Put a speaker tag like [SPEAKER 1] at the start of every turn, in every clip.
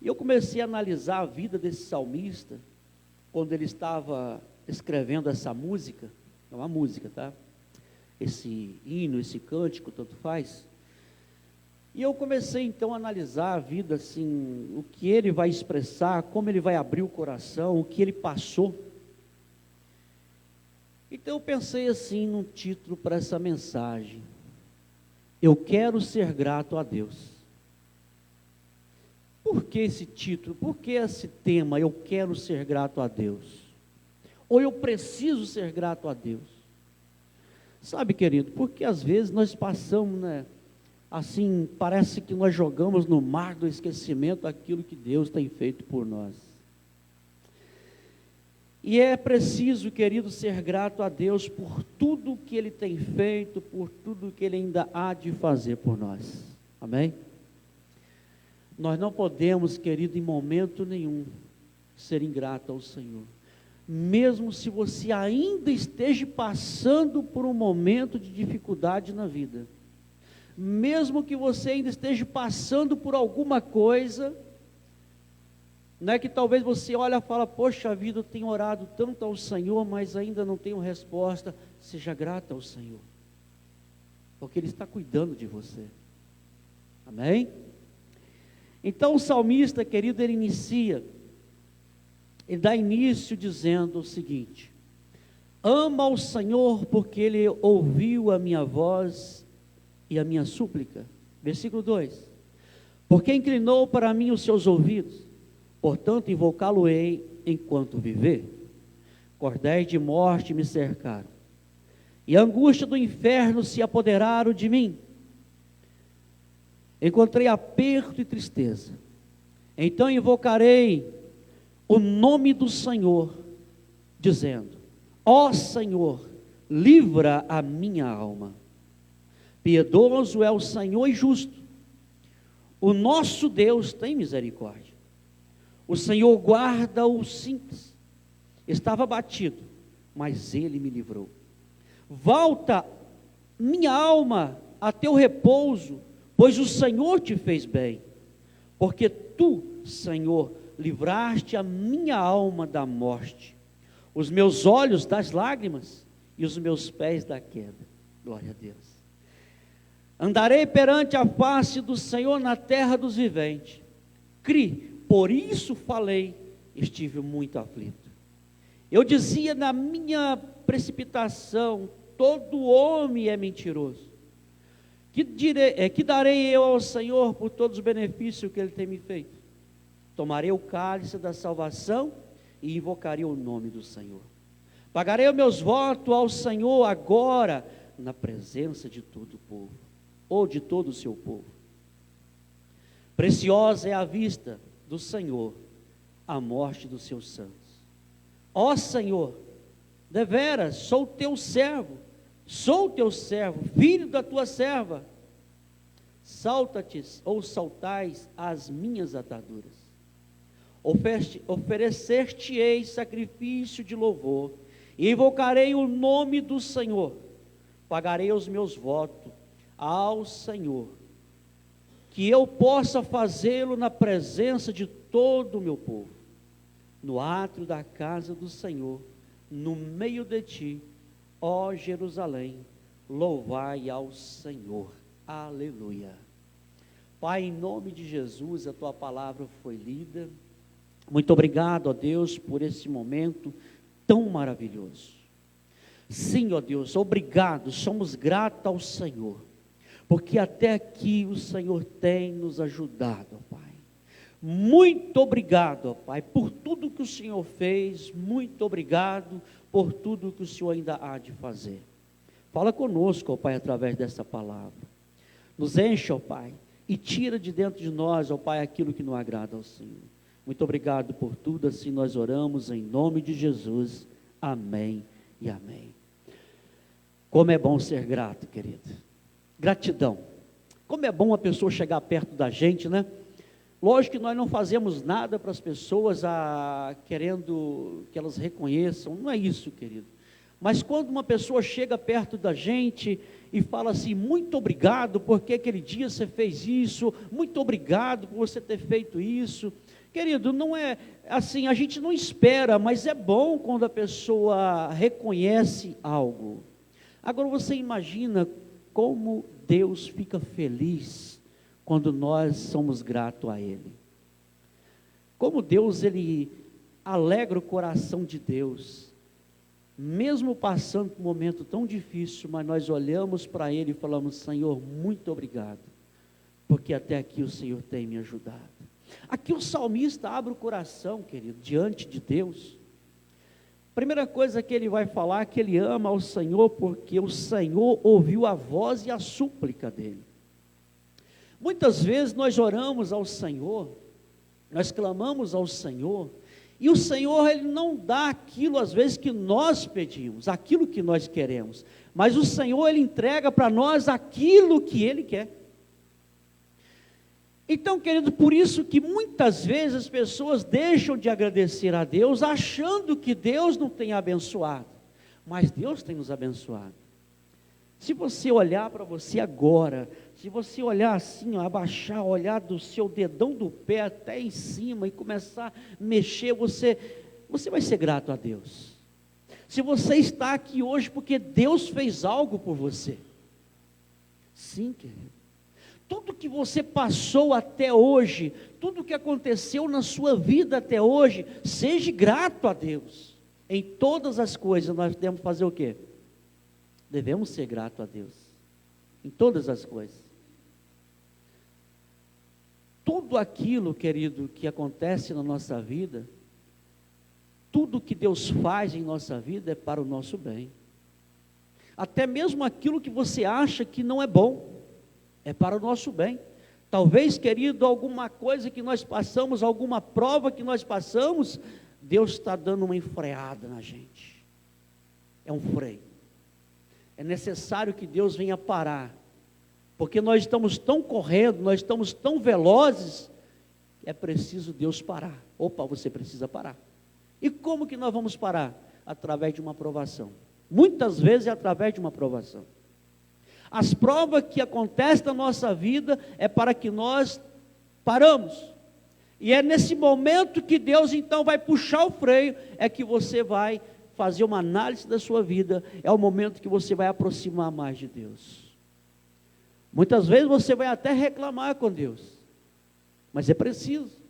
[SPEAKER 1] E eu comecei a analisar a vida desse salmista, quando ele estava escrevendo essa música, é uma música, tá? Esse hino, esse cântico, tanto faz. E eu comecei então a analisar a vida, assim, o que ele vai expressar, como ele vai abrir o coração, o que ele passou. Então eu pensei assim num título para essa mensagem: Eu quero ser grato a Deus. Por que esse título? Por que esse tema, eu quero ser grato a Deus? Ou eu preciso ser grato a Deus? Sabe, querido, porque às vezes nós passamos, né, assim, parece que nós jogamos no mar do esquecimento aquilo que Deus tem feito por nós. E é preciso, querido, ser grato a Deus por tudo que Ele tem feito, por tudo que Ele ainda há de fazer por nós. Amém? Nós não podemos, querido, em momento nenhum, ser ingrato ao Senhor. Mesmo se você ainda esteja passando por um momento de dificuldade na vida, mesmo que você ainda esteja passando por alguma coisa, não é que talvez você olha e fala, poxa vida, eu tenho orado tanto ao Senhor, mas ainda não tenho resposta. Seja grata ao Senhor, porque Ele está cuidando de você. Amém? Então o salmista, querido, ele dá início dizendo o seguinte: ama o Senhor porque Ele ouviu a minha voz e a minha súplica. Versículo 2: porque inclinou para mim os seus ouvidos, portanto invocá-lo-ei enquanto viver. Cordéis de morte me cercaram, e a angústia do inferno se apoderaram de mim. Encontrei aperto e tristeza, então invocarei o nome do Senhor, dizendo: ó Senhor, livra a minha alma. Piedoso é o Senhor e justo, o nosso Deus tem misericórdia. O Senhor guarda o simples. Estava abatido, mas Ele me livrou. Volta, minha alma, a teu repouso, pois o Senhor te fez bem. Porque tu, Senhor, livraste a minha alma da morte, os meus olhos das lágrimas e os meus pés da queda. Glória a Deus. Andarei perante a face do Senhor na terra dos viventes. Cri, por isso falei, estive muito aflito. Eu dizia na minha precipitação, todo homem é mentiroso. Que darei eu ao Senhor por todos os benefícios que Ele tem me feito? Tomarei o cálice da salvação e invocarei o nome do Senhor. Pagarei os meus votos ao Senhor agora, na presença de todo o povo, ou de todo o seu povo. Preciosa é a vista do Senhor, a morte dos seus santos. Ó Senhor, deveras sou teu servo, filho da tua serva. Salta-te ou saltais as minhas ataduras. Oferecer-te-ei sacrifício de louvor, e invocarei o nome do Senhor. Pagarei os meus votos ao Senhor, que eu possa fazê-lo na presença de todo o meu povo, no átrio da casa do Senhor, no meio de ti, ó Jerusalém, louvai ao Senhor. Aleluia. Pai, em nome de Jesus, a tua palavra foi lida. Muito obrigado, ó Deus, por esse momento tão maravilhoso. Sim, ó Deus, obrigado, somos gratos ao Senhor, porque até aqui o Senhor tem nos ajudado, ó Pai. Muito obrigado, ó Pai, por tudo que o Senhor fez. Muito obrigado por tudo que o Senhor ainda há de fazer. Fala conosco, ó Pai, através dessa palavra. Nos enche, ó Pai, e tira de dentro de nós, ó Pai, aquilo que não agrada ao Senhor. Muito obrigado por tudo, assim nós oramos em nome de Jesus. Amém e amém. Como é bom ser grato, querido. Gratidão. Como é bom a pessoa chegar perto da gente, né? Lógico que nós não fazemos nada para as pessoas querendo que elas reconheçam, não é isso, querido. Mas quando uma pessoa chega perto da gente e fala assim: muito obrigado porque aquele dia você fez isso, muito obrigado por você ter feito isso. Querido, não é assim, a gente não espera, mas é bom quando a pessoa reconhece algo. Agora você imagina como Deus fica feliz quando nós somos gratos a Ele. Como Deus, Ele alegra o coração de Deus, mesmo passando por um momento tão difícil, mas nós olhamos para Ele e falamos: Senhor, muito obrigado, porque até aqui o Senhor tem me ajudado. Aqui o salmista abre o coração, querido, diante de Deus. Primeira coisa que ele vai falar é que ele ama ao Senhor, porque o Senhor ouviu a voz e a súplica dele. Muitas vezes nós oramos ao Senhor, nós clamamos ao Senhor, e o Senhor, Ele não dá aquilo às vezes que nós pedimos, aquilo que nós queremos, mas o Senhor, Ele entrega para nós aquilo que Ele quer. Então, querido, por isso que muitas vezes as pessoas deixam de agradecer a Deus, achando que Deus não tem abençoado, mas Deus tem nos abençoado. Se você olhar para você agora, se você olhar assim, abaixar, olhar do seu dedão do pé até em cima e começar a mexer, você vai ser grato a Deus. Se você está aqui hoje porque Deus fez algo por você, sim, querido. Tudo que você passou até hoje, tudo que aconteceu na sua vida até hoje, seja grato a Deus. Em todas as coisas nós devemos fazer o quê? Devemos ser grato a Deus, em todas as coisas. Tudo aquilo, querido, que acontece na nossa vida, tudo que Deus faz em nossa vida é para o nosso bem. Até mesmo aquilo que você acha que não é bom, é para o nosso bem. Talvez, querido, alguma coisa que nós passamos, alguma prova que nós passamos, Deus está dando uma enfreada na gente. É um freio. É necessário que Deus venha parar, porque nós estamos tão correndo, nós estamos tão velozes, é preciso Deus parar. Opa, você precisa parar. E como que nós vamos parar? Através de uma provação. Muitas vezes é através de uma provação. As provas que acontecem na nossa vida é para que nós paramos. E é nesse momento que Deus então vai puxar o freio, é que você vai fazer uma análise da sua vida, é o momento que você vai aproximar mais de Deus. Muitas vezes você vai até reclamar com Deus, mas é preciso.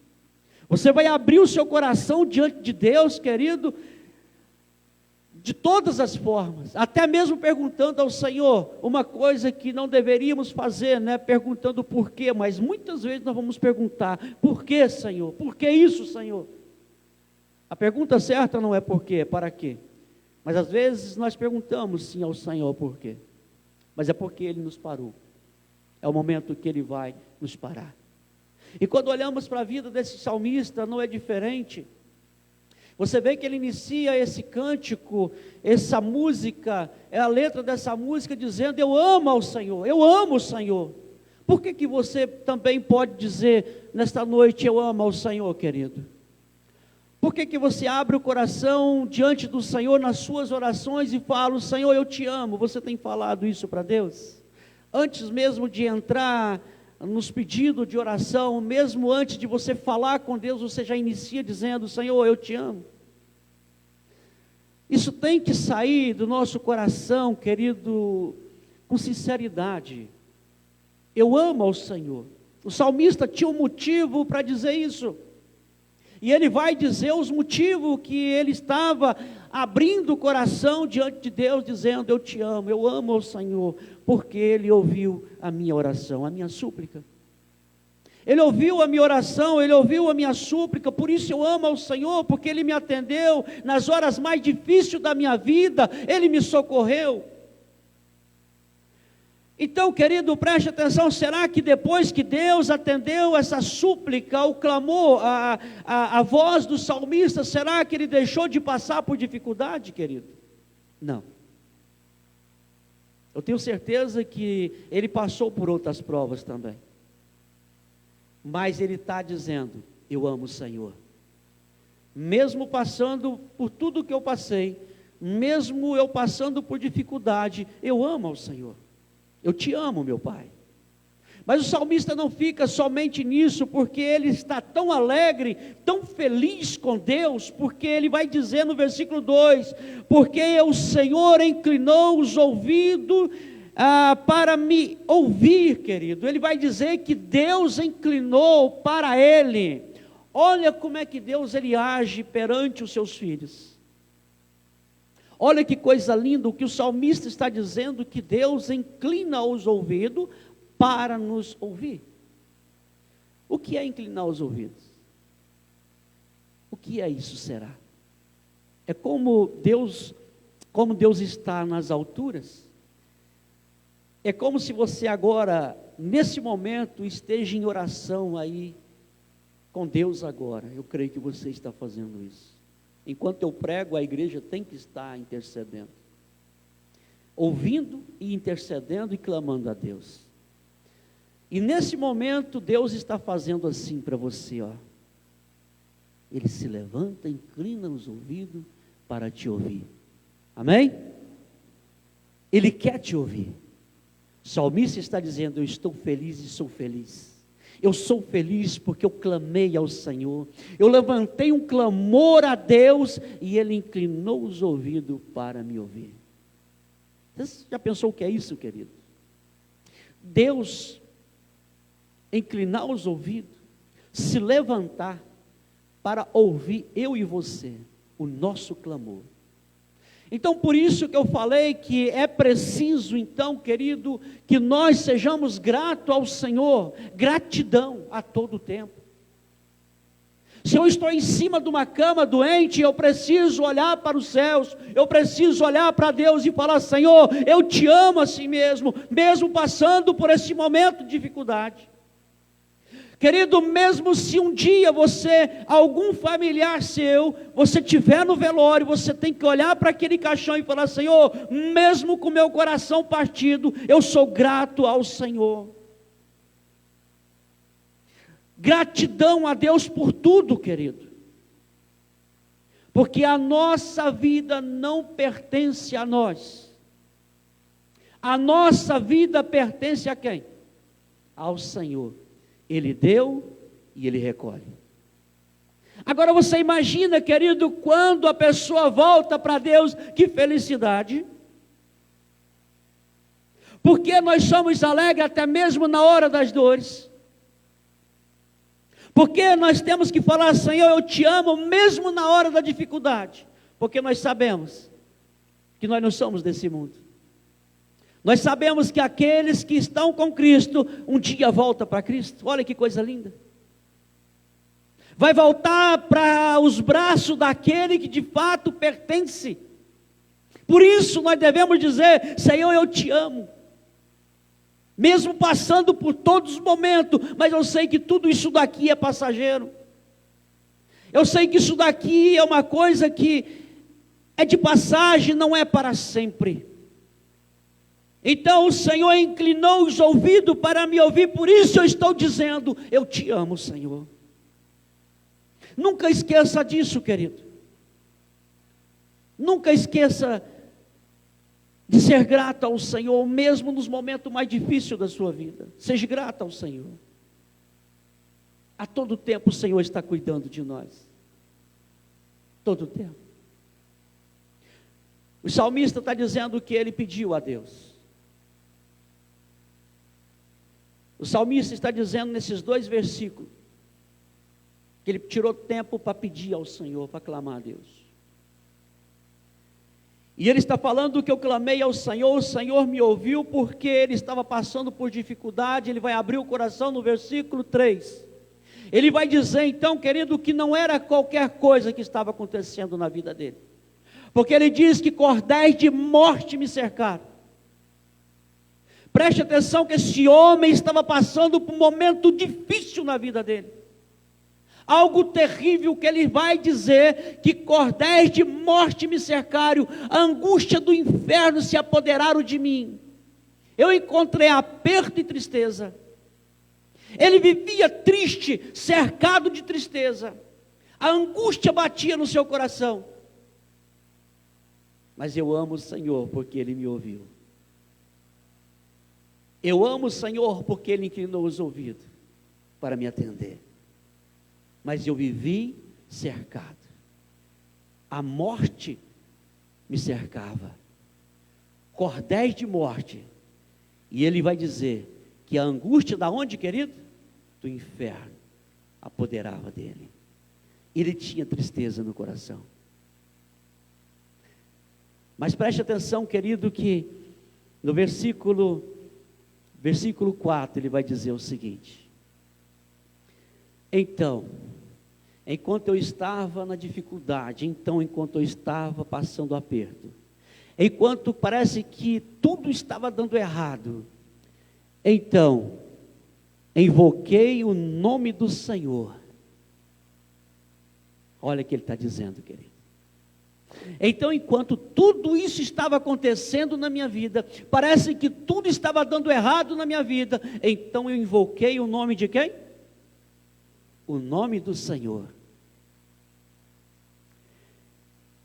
[SPEAKER 1] Você vai abrir o seu coração diante de Deus, querido, de todas as formas, até mesmo perguntando ao Senhor, uma coisa que não deveríamos fazer, né? Perguntando por quê, mas muitas vezes nós vamos perguntar: por que, Senhor? Por que isso, Senhor? A pergunta certa não é por quê, é para quê. Mas às vezes nós perguntamos sim ao Senhor por quê, mas é porque Ele nos parou. É o momento que Ele vai nos parar. E quando olhamos para a vida desse salmista, não é diferente. Você vê que ele inicia esse cântico, essa música, é a letra dessa música dizendo: eu amo ao Senhor, eu amo o Senhor. Por que você também pode dizer nesta noite: eu amo ao Senhor, querido? Por que você abre o coração diante do Senhor nas suas orações e fala: Senhor, eu te amo? Você tem falado isso para Deus? Antes mesmo de entrar nos pedidos de oração, mesmo antes de você falar com Deus, você já inicia dizendo: Senhor, eu te amo. Isso tem que sair do nosso coração, querido, com sinceridade. Eu amo ao Senhor. O salmista tinha um motivo para dizer isso, e ele vai dizer os motivos que ele estava abrindo o coração diante de Deus, dizendo: eu te amo, eu amo ao Senhor, porque Ele ouviu a minha oração, a minha súplica. Ele ouviu a minha oração, Ele ouviu a minha súplica, por isso eu amo ao Senhor, porque Ele me atendeu nas horas mais difíceis da minha vida, Ele me socorreu. Então, querido, preste atenção: será que depois que Deus atendeu essa súplica, o clamor, a voz do salmista, será que ele deixou de passar por dificuldade, querido? Não. Eu tenho certeza que ele passou por outras provas também. Mas ele está dizendo: eu amo o Senhor. Mesmo passando por tudo que eu passei, mesmo eu passando por dificuldade, eu amo ao Senhor. Eu te amo, meu Pai. Mas o salmista não fica somente nisso, porque ele está tão alegre, tão feliz com Deus, porque ele vai dizer no versículo 2, porque o Senhor inclinou os ouvidos para me ouvir, querido. Ele vai dizer que Deus inclinou para ele. Olha como é que Deus ele age perante os seus filhos. Olha que coisa linda, o que o salmista está dizendo, que Deus inclina os ouvidos para nos ouvir. O que é inclinar os ouvidos? O que é isso, será? É como Deus está nas alturas. É como se você agora, nesse momento, esteja em oração aí, com Deus agora. Eu creio que você está fazendo isso. Enquanto eu prego, a igreja tem que estar intercedendo. Ouvindo e intercedendo e clamando a Deus. E nesse momento, Deus está fazendo assim para você, ó. Ele se levanta, inclina os ouvidos para te ouvir. Amém? Ele quer te ouvir. O salmista está dizendo, eu estou feliz e sou feliz. Eu sou feliz porque eu clamei ao Senhor. Eu levantei um clamor a Deus e Ele inclinou os ouvidos para me ouvir. Você já pensou o que é isso, querido? Deus inclinar os ouvidos, se levantar para ouvir eu e você, o nosso clamor. Então por isso que eu falei que é preciso então, querido, que nós sejamos gratos ao Senhor, gratidão a todo tempo. Se eu estou em cima de uma cama doente, eu preciso olhar para os céus, eu preciso olhar para Deus e falar, Senhor, eu te amo assim mesmo, mesmo passando por esse momento de dificuldade. Querido, mesmo se um dia algum familiar seu, você estiver no velório, você tem que olhar para aquele caixão e falar, Senhor, mesmo com meu coração partido, eu sou grato ao Senhor. Gratidão a Deus por tudo, querido. Porque a nossa vida não pertence a nós. A nossa vida pertence a quem? Ao Senhor. Ele deu e Ele recolhe. Agora você imagina, querido, quando a pessoa volta para Deus, que felicidade. Porque nós somos alegres até mesmo na hora das dores. Porque nós temos que falar, Senhor, eu te amo mesmo na hora da dificuldade. Porque nós sabemos que nós não somos desse mundo. Nós sabemos que aqueles que estão com Cristo, um dia voltam para Cristo. Olha que coisa linda. Vai voltar para os braços daquele que de fato pertence. Por isso nós devemos dizer, Senhor, eu te amo. Mesmo passando por todos os momentos, mas eu sei que tudo isso daqui é passageiro. Eu sei que isso daqui é uma coisa que é de passagem, não é para sempre. Então o Senhor inclinou os ouvidos para me ouvir, por isso eu estou dizendo, eu te amo, Senhor. Nunca esqueça disso, querido. Nunca esqueça de ser grato ao Senhor, mesmo nos momentos mais difíceis da sua vida. Seja grato ao Senhor. A todo tempo o Senhor está cuidando de nós. Todo tempo. O salmista está dizendo que ele pediu a Deus. O salmista está dizendo nesses 2 versículos, que ele tirou tempo para pedir ao Senhor, para clamar a Deus. E ele está falando que eu clamei ao Senhor, o Senhor me ouviu, porque ele estava passando por dificuldade. Ele vai abrir o coração no versículo 3. Ele vai dizer então, querido, que não era qualquer coisa que estava acontecendo na vida dele. Porque ele diz que cordéis de morte me cercaram. Preste atenção que esse homem estava passando por um momento difícil na vida dele. Algo terrível que ele vai dizer, que cordéis de morte me cercaram, a angústia do inferno se apoderaram de mim. Eu encontrei aperto e tristeza. Ele vivia triste, cercado de tristeza. A angústia batia no seu coração. mas eu amo o Senhor porque Ele me ouviu. Eu amo o Senhor porque Ele inclinou os ouvidos para me atender. Mas eu vivi cercado. A morte me cercava. Cordéis de morte. E Ele vai dizer que a angústia da onde, querido? Do inferno apoderava dele. Ele tinha tristeza no coração. Mas preste atenção, querido, que no versículo 4, ele vai dizer o seguinte: então, enquanto eu estava na dificuldade, enquanto eu estava passando aperto, enquanto parece que tudo estava dando errado, então, invoquei o nome do Senhor. Olha o que ele está dizendo, querido. Então, enquanto tudo isso estava acontecendo na minha vida, parece que tudo estava dando errado na minha vida, então eu invoquei o nome de quem? O nome do Senhor.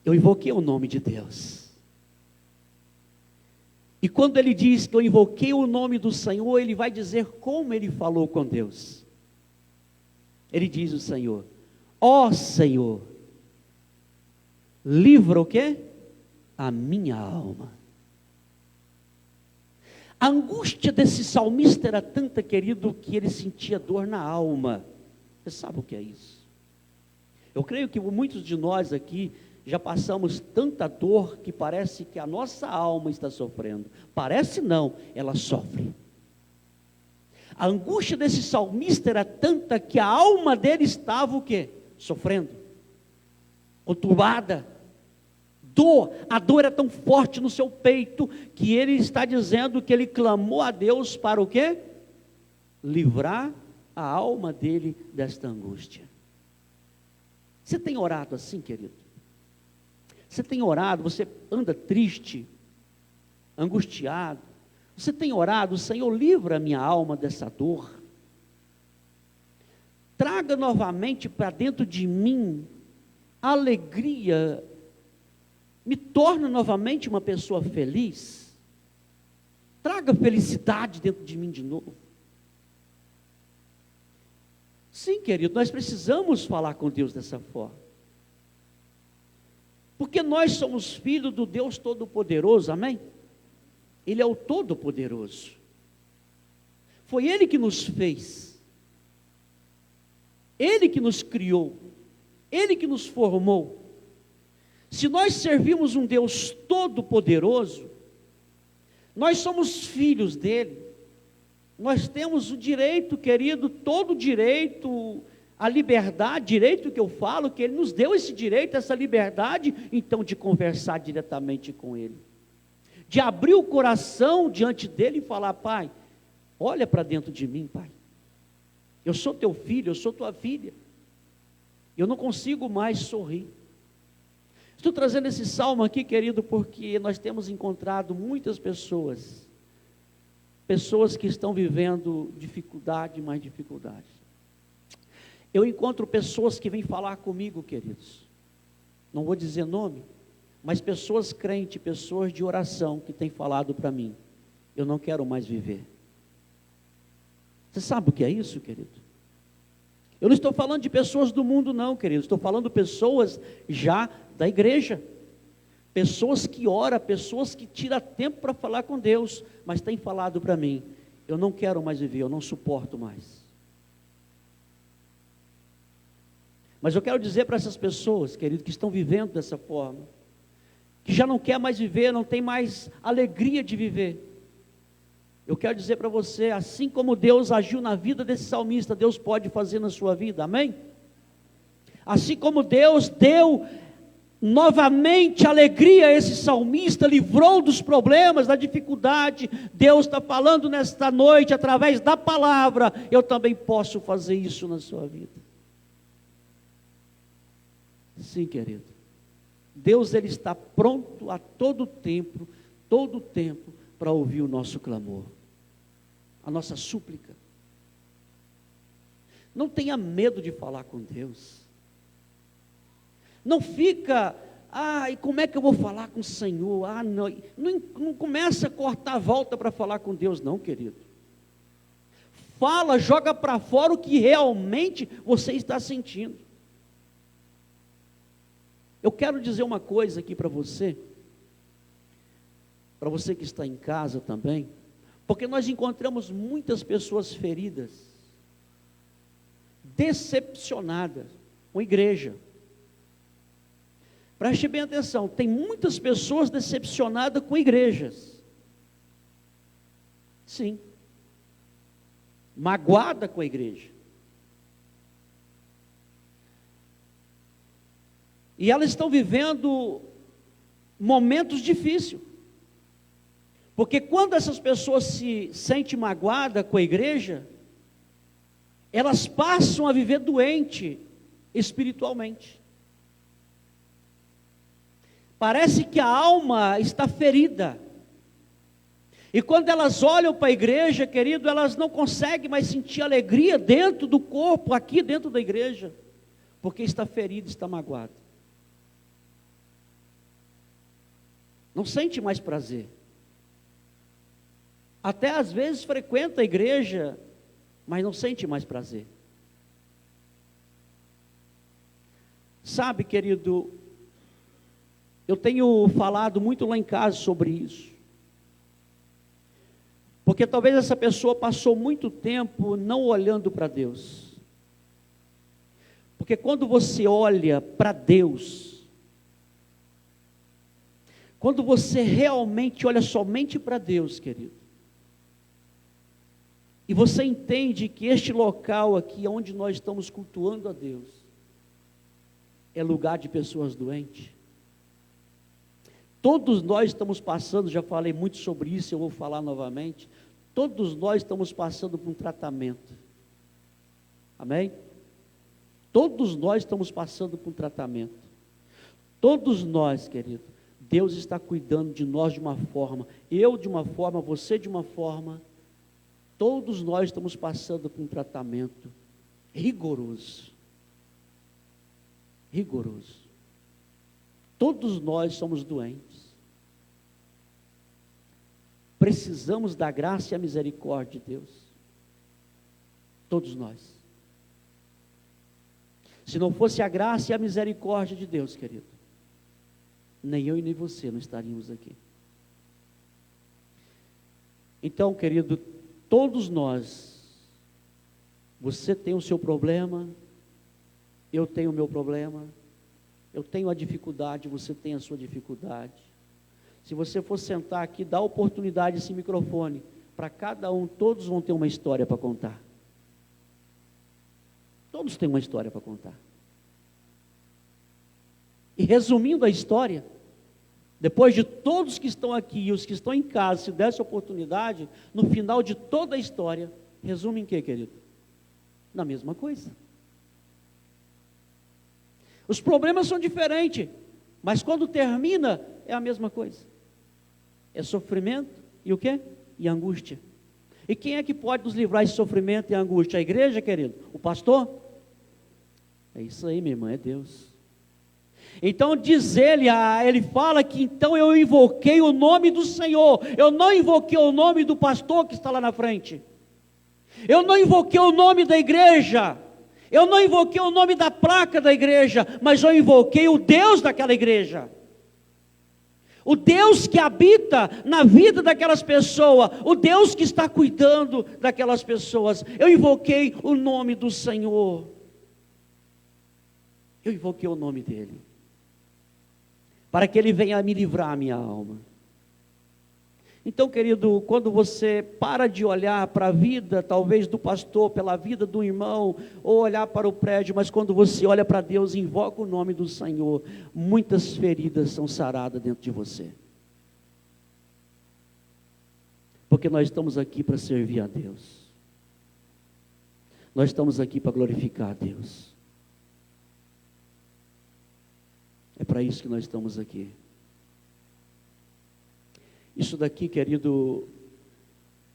[SPEAKER 1] Eu invoquei o nome de Deus. E quando ele diz que eu invoquei o nome do Senhor, ele vai dizer como ele falou com Deus. Ele diz o Senhor: ó Senhor, livra o quê? A minha alma. A angústia desse salmista era tanta, querido, que ele sentia dor na alma. Você sabe o que é isso? Eu creio que muitos de nós aqui já passamos tanta dor que parece que a nossa alma está sofrendo. Parece não, ela sofre. A angústia desse salmista era tanta que a alma dele estava o quê? Sofrendo, conturbada. A dor era tão forte no seu peito, que ele está dizendo que ele clamou a Deus para o quê? Livrar a alma dele desta angústia. Você tem orado assim, querido? Você tem orado, você anda triste, angustiado, você tem orado: Senhor, livra a minha alma dessa dor, traga novamente para dentro de mim alegria, me torna novamente uma pessoa feliz, traga felicidade dentro de mim de novo. Sim, querido, nós precisamos falar com Deus dessa forma, porque nós somos filhos do Deus Todo-Poderoso, amém? Ele é o Todo-Poderoso, foi Ele que nos fez, Ele que nos criou, Ele que nos formou. Se nós servimos um Deus Todo-Poderoso, nós somos filhos dEle, nós temos o direito, querido, todo o direito, a liberdade, direito que eu falo, que Ele nos deu esse direito, essa liberdade, então de conversar diretamente com Ele, de abrir o coração diante dEle e falar: Pai, olha para dentro de mim, Pai, eu sou teu filho, eu sou tua filha, eu não consigo mais sorrir. Estou trazendo esse salmo aqui, querido, porque nós temos encontrado muitas pessoas que estão vivendo dificuldade, mais dificuldade. Eu encontro pessoas que vêm falar comigo, queridos, não vou dizer nome, mas pessoas crentes, pessoas de oração, que têm falado para mim: eu não quero mais viver. Você sabe o que é isso, querido? Eu não estou falando de pessoas do mundo não, querido, estou falando de pessoas já da igreja, pessoas que oram, pessoas que tiram tempo para falar com Deus, mas têm falado para mim: eu não quero mais viver, eu não suporto mais. Mas eu quero dizer para essas pessoas, querido, que estão vivendo dessa forma, que já não quer mais viver, não tem mais alegria de viver, eu quero dizer para você: assim como Deus agiu na vida desse salmista, Deus pode fazer na sua vida, amém? Assim como Deus deu novamente alegria a esse salmista, livrou dos problemas, da dificuldade, Deus está falando nesta noite, através da palavra: eu também posso fazer isso na sua vida. Sim, querido, Deus, Ele está pronto a todo tempo, para ouvir o nosso clamor, a nossa súplica. Não tenha medo de falar com Deus. Não fica E como é que eu vou falar com o Senhor? Não começa a cortar a volta para falar com Deus, não, querido. Fala, joga para fora o que realmente você está sentindo. Eu quero dizer uma coisa aqui para você que está em casa também, porque nós encontramos muitas pessoas feridas, decepcionadas com a igreja. Preste bem atenção, tem muitas pessoas decepcionadas com igrejas. Sim. Magoada com a igreja. E elas estão vivendo momentos difíceis. Porque quando essas pessoas se sentem magoadas com a igreja, elas passam a viver doente espiritualmente. Parece que a alma está ferida. E quando elas olham para a igreja, querido, elas não conseguem mais sentir alegria dentro do corpo, aqui dentro da igreja, porque está ferida, está magoada. Não sente mais prazer. Até às vezes frequenta a igreja, mas não sente mais prazer. Sabe, querido, eu tenho falado muito lá em casa sobre isso. Porque talvez essa pessoa passou muito tempo não olhando para Deus. Porque quando você olha para Deus, quando você realmente olha somente para Deus, querido, e você entende que este local aqui, onde nós estamos cultuando a Deus, é lugar de pessoas doentes. Todos nós estamos passando, já falei muito sobre isso, eu vou falar novamente. Todos nós estamos passando por um tratamento. Amém? Todos nós estamos passando por um tratamento. Todos nós, querido, Deus está cuidando de nós de uma forma, eu de uma forma, você de uma forma. Todos nós estamos passando por um tratamento rigoroso. Rigoroso. Todos nós somos doentes. Precisamos da graça e a misericórdia de Deus. Todos nós. Se não fosse a graça e a misericórdia de Deus, querido, nem eu e nem você não estaríamos aqui. Então, querido, todos nós, você tem o seu problema, eu tenho o meu problema, eu tenho a dificuldade, você tem a sua dificuldade. Se você for sentar aqui, dá oportunidade esse microfone, para cada um, todos vão ter uma história para contar. Todos têm uma história para contar. E resumindo a história, depois de todos que estão aqui e os que estão em casa, se desse oportunidade, no final de toda a história, resume em quê, querido? Na mesma coisa. Os problemas são diferentes, mas quando termina, é a mesma coisa. É sofrimento e o quê? E angústia. E quem é que pode nos livrar de sofrimento e angústia? A igreja, querido? O pastor? É isso aí, minha irmã, é Deus. Então diz ele, ele fala que então eu invoquei o nome do Senhor, eu não invoquei o nome do pastor que está lá na frente, eu não invoquei o nome da igreja, eu não invoquei o nome da placa da igreja, mas eu invoquei o Deus daquela igreja, o Deus que habita na vida daquelas pessoas, o Deus que está cuidando daquelas pessoas. Eu invoquei o nome do Senhor, eu invoquei o nome dele, para que ele venha me livrar a minha alma. Então, querido, quando você para de olhar para a vida, talvez do pastor, pela vida do irmão, ou olhar para o prédio, mas quando você olha para Deus e invoca o nome do Senhor, muitas feridas são saradas dentro de você. Porque nós estamos aqui para servir a Deus. Nós estamos aqui para glorificar a Deus. É para isso que nós estamos aqui. Isso daqui, querido,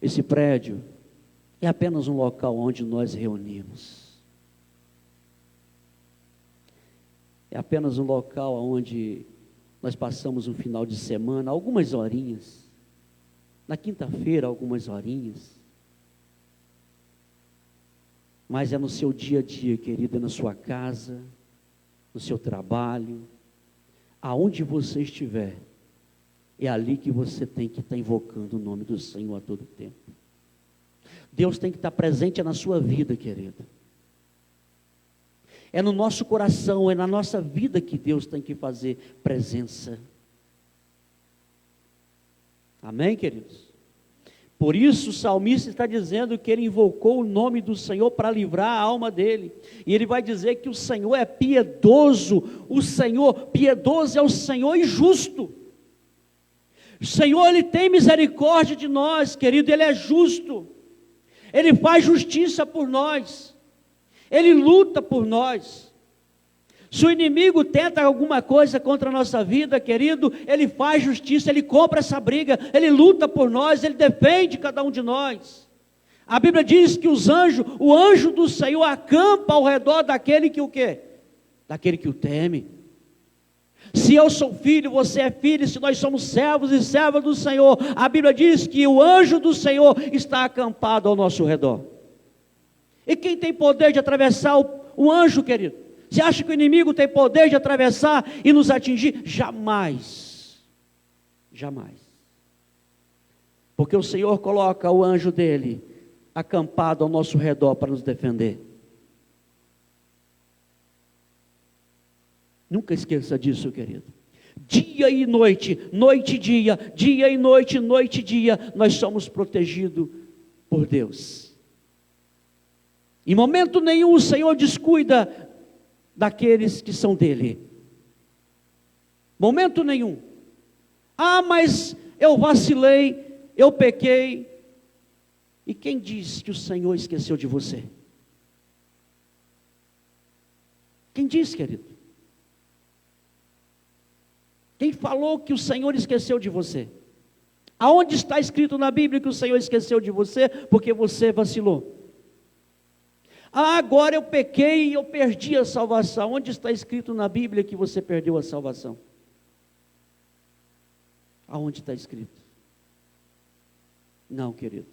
[SPEAKER 1] esse prédio, é apenas um local onde nós reunimos. É apenas um local onde nós passamos um final de semana, algumas horinhas, na quinta-feira, algumas horinhas, mas é no seu dia a dia, querido, é na sua casa, no seu trabalho, aonde você estiver, é ali que você tem que estar invocando o nome do Senhor a todo tempo. Deus tem que estar presente na sua vida, querido. É no nosso coração, é na nossa vida que Deus tem que fazer presença. Amém, queridos? Por isso o salmista está dizendo que ele invocou o nome do Senhor para livrar a alma dele. E ele vai dizer que o Senhor é piedoso. O Senhor, piedoso é o Senhor e justo. O Senhor, Ele tem misericórdia de nós, querido, Ele é justo. Ele faz justiça por nós. Ele luta por nós. Se o inimigo tenta alguma coisa contra a nossa vida, querido, ele faz justiça, ele compra essa briga, ele luta por nós, ele defende cada um de nós. A Bíblia diz que o anjo do Senhor acampa ao redor daquele que o quê? Daquele que o teme. Se eu sou filho, você é filho, se nós somos servos e servas do Senhor, a Bíblia diz que o anjo do Senhor está acampado ao nosso redor. E quem tem poder de atravessar o anjo, querido? Você acha que o inimigo tem poder de atravessar e nos atingir? Jamais. Jamais. Porque o Senhor coloca o anjo dele acampado ao nosso redor para nos defender. Nunca esqueça disso, querido. Dia e noite, noite e dia, dia e noite, noite e dia, nós somos protegidos por Deus. Em momento nenhum o Senhor descuida daqueles que são dele. Momento nenhum. Ah, mas eu vacilei, eu pequei. E quem disse que o Senhor esqueceu de você? Quem disse, querido? Quem falou que o Senhor esqueceu de você? Aonde está escrito na Bíblia que o Senhor esqueceu de você porque você vacilou? Ah, agora eu pequei e eu perdi a salvação. Onde está escrito na Bíblia que você perdeu a salvação? Aonde está escrito? Não, querido.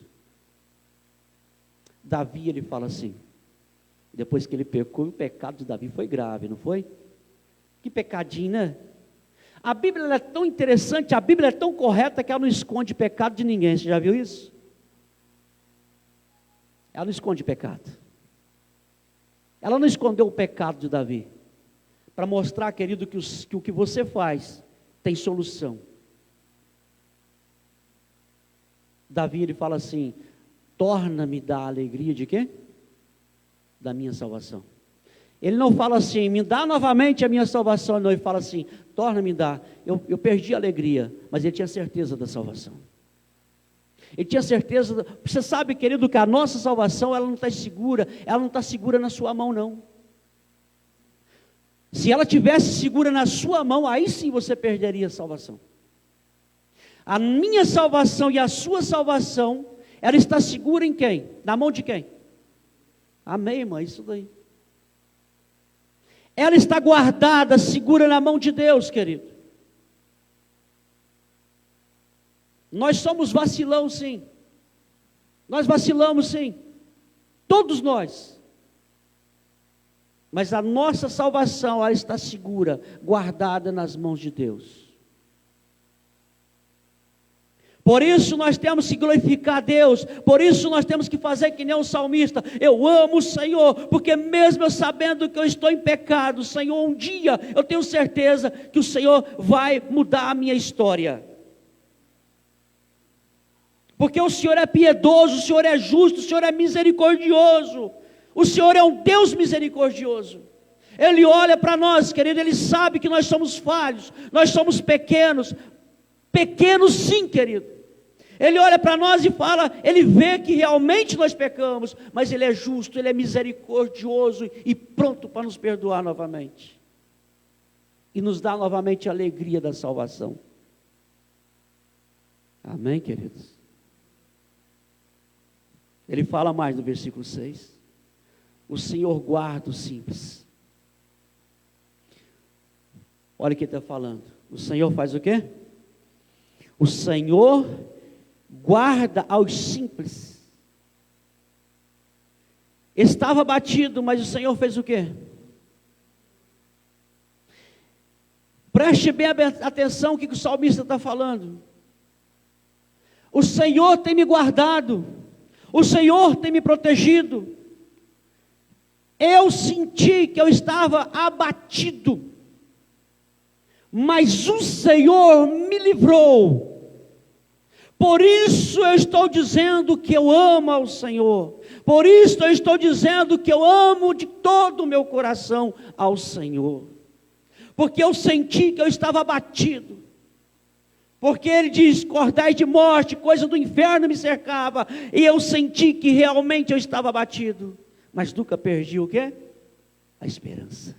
[SPEAKER 1] Davi, ele fala assim, depois que ele pecou, o pecado de Davi foi grave, não foi? Que pecadinho, né? A Bíblia ela é tão interessante, a Bíblia é tão correta que ela não esconde pecado de ninguém. Você já viu isso? Ela não esconde pecado. Ela não escondeu o pecado de Davi, para mostrar, querido, que o que você faz tem solução. Davi, ele fala assim, torna-me da alegria de quê? Da minha salvação. Ele não fala assim, me dá novamente a minha salvação, não, ele fala assim, torna-me dar, eu perdi a alegria, mas ele tinha certeza da salvação. Ele tinha certeza, você sabe, querido, que a nossa salvação, ela não está segura na sua mão, não. Se ela tivesse segura na sua mão, aí sim você perderia a salvação. A minha salvação e a sua salvação, ela está segura em quem? Na mão de quem? Amém, irmã, isso daí. Ela está guardada, segura na mão de Deus, querido. Nós somos vacilão, sim. Nós vacilamos, sim. Todos nós. Mas a nossa salvação, ela está segura, guardada nas mãos de Deus. Por isso nós temos que glorificar a Deus, por isso nós temos que fazer que nem o salmista, eu amo o Senhor, porque mesmo eu sabendo que eu estou em pecado, Senhor, um dia eu tenho certeza que o Senhor vai mudar a minha história. Porque o Senhor é piedoso, o Senhor é justo, o Senhor é misericordioso, o Senhor é um Deus misericordioso. Ele olha para nós, querido, Ele sabe que nós somos falhos, nós somos pequenos sim, querido. Ele olha para nós e fala, Ele vê que realmente nós pecamos, mas Ele é justo, Ele é misericordioso e pronto para nos perdoar novamente. E nos dar novamente a alegria da salvação. Amém, queridos? Ele fala mais no versículo 6. O Senhor guarda os simples. Olha o que ele está falando. O Senhor faz o quê? O Senhor guarda aos simples. Estava abatido, mas o Senhor fez o quê? Preste bem atenção o que o salmista está falando. O Senhor tem me guardado, o Senhor tem me protegido. Eu senti que eu estava abatido, mas o Senhor me livrou. Por isso eu estou dizendo que eu amo ao Senhor. Por isso eu estou dizendo que eu amo de todo o meu coração ao Senhor. Porque eu senti que eu estava abatido. Porque Ele diz, cordais de morte, coisa do inferno me cercava. E eu senti que realmente eu estava abatido. Mas nunca perdi o quê? A esperança.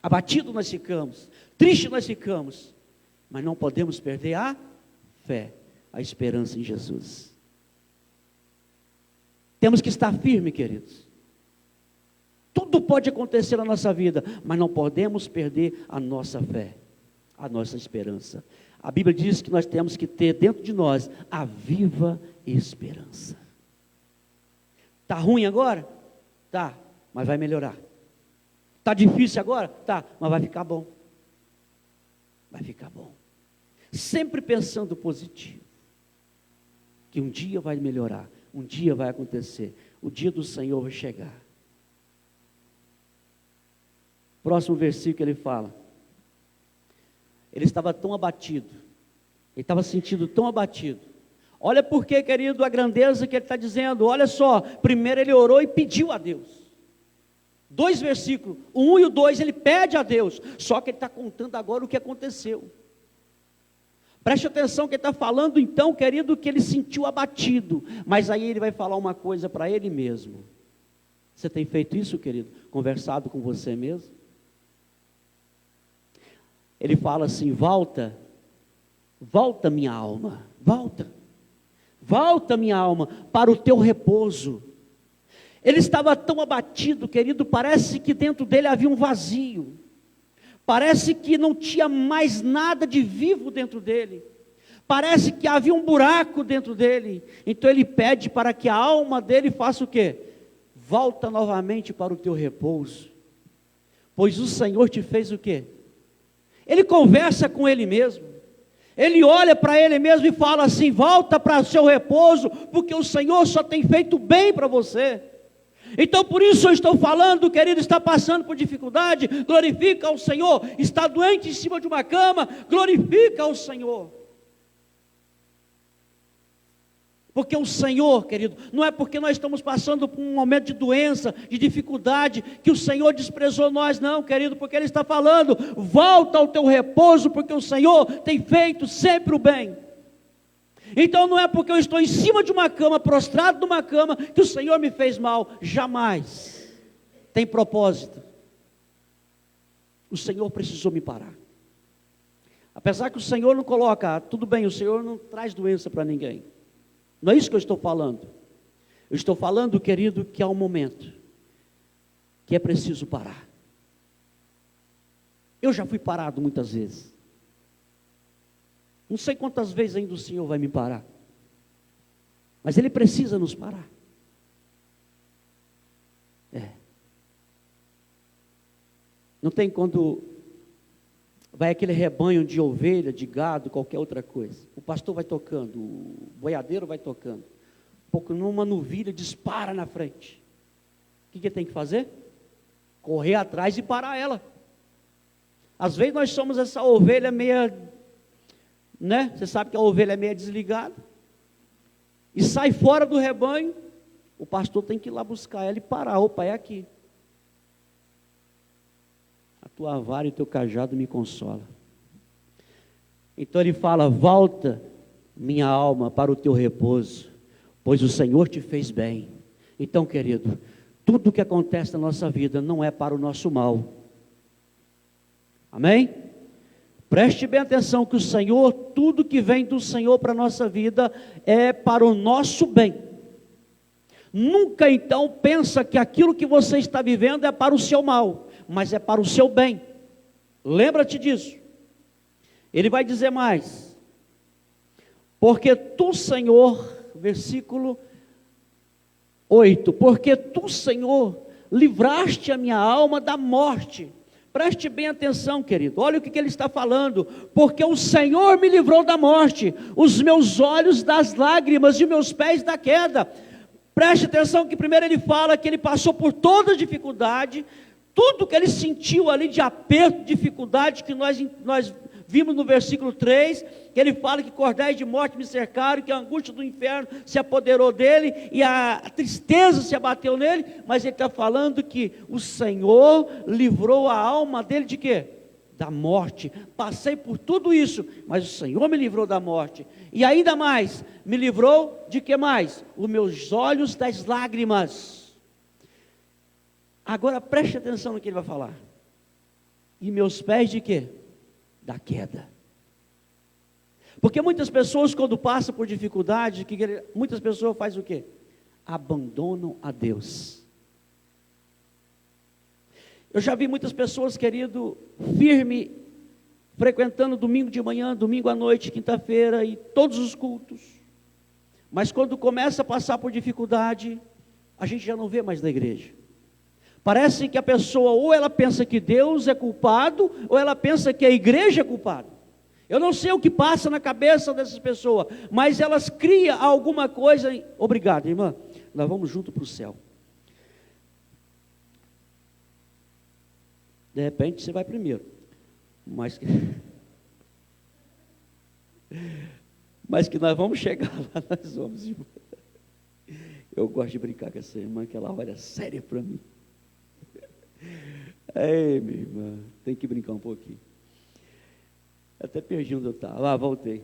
[SPEAKER 1] Abatido nós ficamos, triste nós ficamos, mas não podemos perder a fé, a esperança em Jesus. Temos que estar firmes, queridos. Tudo pode acontecer na nossa vida, mas não podemos perder a nossa fé, a nossa esperança. A Bíblia diz que nós temos que ter dentro de nós a viva esperança. Está ruim agora? Tá, mas vai melhorar. Está difícil agora? Tá, mas vai ficar bom. Vai ficar bom. Sempre pensando positivo. Que um dia vai melhorar, um dia vai acontecer, o dia do Senhor vai chegar. Próximo versículo ele fala. Ele estava tão abatido, ele estava sentindo tão abatido. Olha porque, querido, a grandeza que ele está dizendo. Olha só, primeiro ele orou e pediu a Deus. 2 versículos, o 1 e o 2, ele pede a Deus. Só que ele está contando agora o que aconteceu. Preste atenção que ele está falando então, querido, que ele sentiu abatido. Mas aí ele vai falar uma coisa para ele mesmo. Você tem feito isso, querido? Conversado com você mesmo? Ele fala assim, volta minha alma, volta minha alma para o teu repouso. Ele estava tão abatido, querido, parece que dentro dele havia um vazio, parece que não tinha mais nada de vivo dentro dele, parece que havia um buraco dentro dele. Então ele pede para que a alma dele faça o quê? Volta novamente para o teu repouso, pois o Senhor te fez o quê? Ele conversa com ele mesmo, ele olha para ele mesmo e fala assim, volta para o seu repouso, porque o Senhor só tem feito bem para você. Então por isso eu estou falando, querido, está passando por dificuldade, glorifica ao Senhor. Está doente em cima de uma cama, glorifica ao Senhor. Porque o Senhor, querido, não é porque nós estamos passando por um momento de doença, de dificuldade, que o Senhor desprezou nós, não, querido, porque Ele está falando, volta ao teu repouso, porque o Senhor tem feito sempre o bem. Então não é porque eu estou em cima de uma cama, prostrado numa cama, que o Senhor me fez mal, jamais. Tem propósito. O Senhor precisou me parar. Apesar que o Senhor não coloca, tudo bem, o Senhor não traz doença para ninguém. Não é isso que eu estou falando. Eu estou falando, querido, que há um momento que é preciso parar. Eu já fui parado muitas vezes. Não sei quantas vezes ainda o Senhor vai me parar. Mas Ele precisa nos parar. Não tem quando vai aquele rebanho de ovelha, de gado, qualquer outra coisa. O pastor vai tocando, o boiadeiro vai tocando. Um pouco numa novilha, dispara na frente. O que ele tem que fazer? Correr atrás e parar ela. Às vezes nós somos essa ovelha meia, né? Você sabe que a ovelha é meia desligada. E sai fora do rebanho. O pastor tem que ir lá buscar ela e parar. Opa, é aqui. A tua vara e o teu cajado me consola. Então ele fala, volta minha alma para o teu repouso, pois o Senhor te fez bem. Então, querido, tudo que acontece na nossa vida não é para o nosso mal. Amém? Preste bem atenção que o Senhor, tudo que vem do Senhor para a nossa vida é para o nosso bem. Nunca então pensa que aquilo que você está vivendo é para o seu mal, mas é para o seu bem. Lembra-te disso. Ele vai dizer mais. Porque tu, Senhor, versículo 8, porque tu, Senhor, livraste a minha alma da morte. Preste bem atenção, querido, olha o que ele está falando, porque o Senhor me livrou da morte, os meus olhos das lágrimas e meus pés da queda. Preste atenção que primeiro ele fala que ele passou por toda a dificuldade, tudo que ele sentiu ali de aperto, dificuldade, que nós vimos no versículo 3, que ele fala que cordéis de morte me cercaram, que a angústia do inferno se apoderou dele, e a tristeza se abateu nele, mas ele está falando que o Senhor livrou a alma dele de quê? Da morte. Passei por tudo isso, mas o Senhor me livrou da morte, e ainda mais, me livrou de que mais? Os meus olhos das lágrimas. Agora preste atenção no que ele vai falar. E meus pés de quê? Da queda. Porque muitas pessoas, quando passam por dificuldade, muitas pessoas fazem o quê? Abandonam a Deus. Eu já vi muitas pessoas, querido, firme, frequentando domingo de manhã, domingo à noite, quinta-feira e todos os cultos. Mas quando começa a passar por dificuldade, a gente já não vê mais na igreja. Parece que a pessoa, ou ela pensa que Deus é culpado, ou ela pensa que a igreja é culpada. Eu não sei o que passa na cabeça dessas pessoas, mas elas criam alguma coisa. Obrigado, irmã. Nós vamos junto para o céu. De repente você vai primeiro. Mas que nós vamos chegar lá, nós vamos, irmã. Eu gosto de brincar com essa irmã, que ela olha séria para mim. Ei, minha irmã, tem que brincar um pouquinho. Até perdi onde eu estava. Voltei.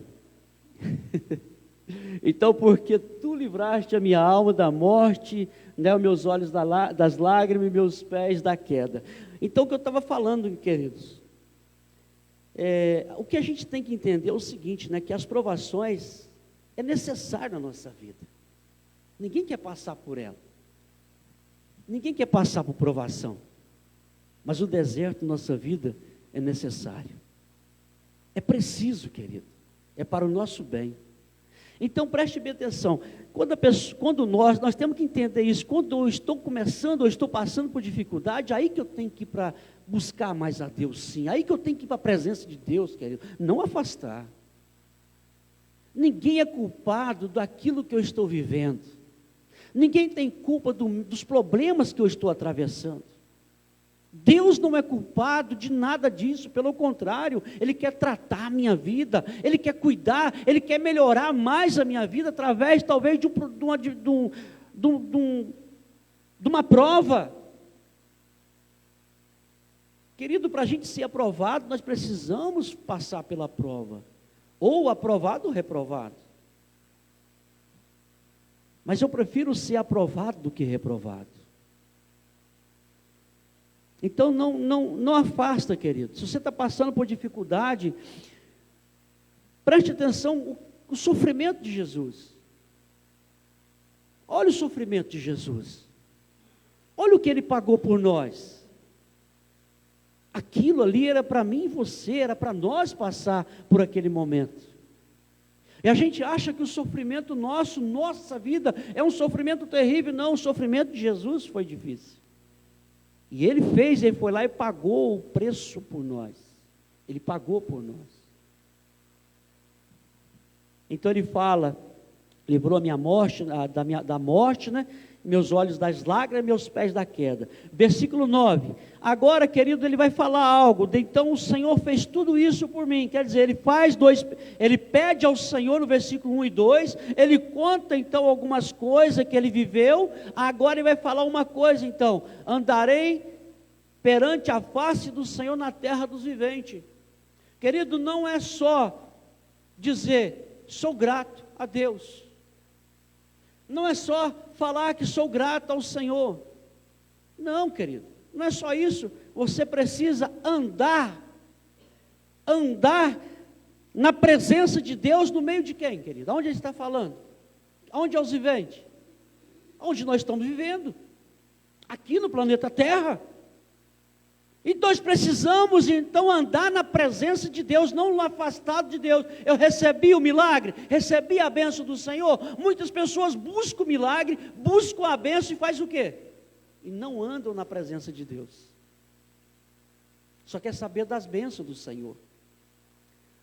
[SPEAKER 1] Então, porque tu livraste a minha alma da morte, né, os meus olhos das lágrimas e meus pés da queda. Então, o que eu estava falando, queridos, o que a gente tem que entender é o seguinte, né, que as provações é necessário na nossa vida. Ninguém quer passar por ela. Ninguém quer passar por provação. Mas o deserto na nossa vida é necessário. É preciso, querido. É para o nosso bem. Então preste bem atenção. Quando nós temos que entender isso. Quando eu estou começando, eu estou passando por dificuldade, aí que eu tenho que ir para buscar mais a Deus, sim. Aí que eu tenho que ir para a presença de Deus, querido. Não afastar. Ninguém é culpado daquilo que eu estou vivendo. Ninguém tem culpa dos problemas que eu estou atravessando. Deus não é culpado de nada disso, pelo contrário, Ele quer tratar a minha vida, Ele quer cuidar, Ele quer melhorar mais a minha vida, através talvez de uma prova. Querido, para a gente ser aprovado, nós precisamos passar pela prova, ou aprovado ou reprovado. Mas eu prefiro ser aprovado do que reprovado. Então não afasta, querido. Se você está passando por dificuldade, preste atenção o sofrimento de Jesus. Olha o sofrimento de Jesus. Olha o que Ele pagou por nós. Aquilo ali era para mim e você, era para nós passar por aquele momento. E a gente acha que o sofrimento nossa vida, é um sofrimento terrível. Não, o sofrimento de Jesus foi difícil. E Ele foi lá e pagou o preço por nós. Ele pagou por nós. Então Ele fala, livrou a minha morte, da morte, né? Meus olhos das lágrimas, meus pés da queda. Versículo 9. Agora, querido, ele vai falar algo. Então o Senhor fez tudo isso por mim. Quer dizer, ele pede ao Senhor no versículo 1 e 2. Ele conta então algumas coisas que ele viveu. Agora ele vai falar uma coisa então. Andarei perante a face do Senhor na terra dos viventes. Querido, não é só dizer, sou grato a Deus. Não é só falar que sou grato ao Senhor. Não, querido, não é só isso. Você precisa andar na presença de Deus no meio de quem, querido? Aonde Ele está falando? Aonde é os viventes? Onde nós estamos vivendo? Aqui no planeta Terra. Então nós precisamos então andar na presença de Deus, não no afastado de Deus. Eu recebi o milagre, recebi a bênção do Senhor. Muitas pessoas buscam o milagre, buscam a bênção e faz o quê? E não andam na presença de Deus. Só quer saber das bênçãos do Senhor.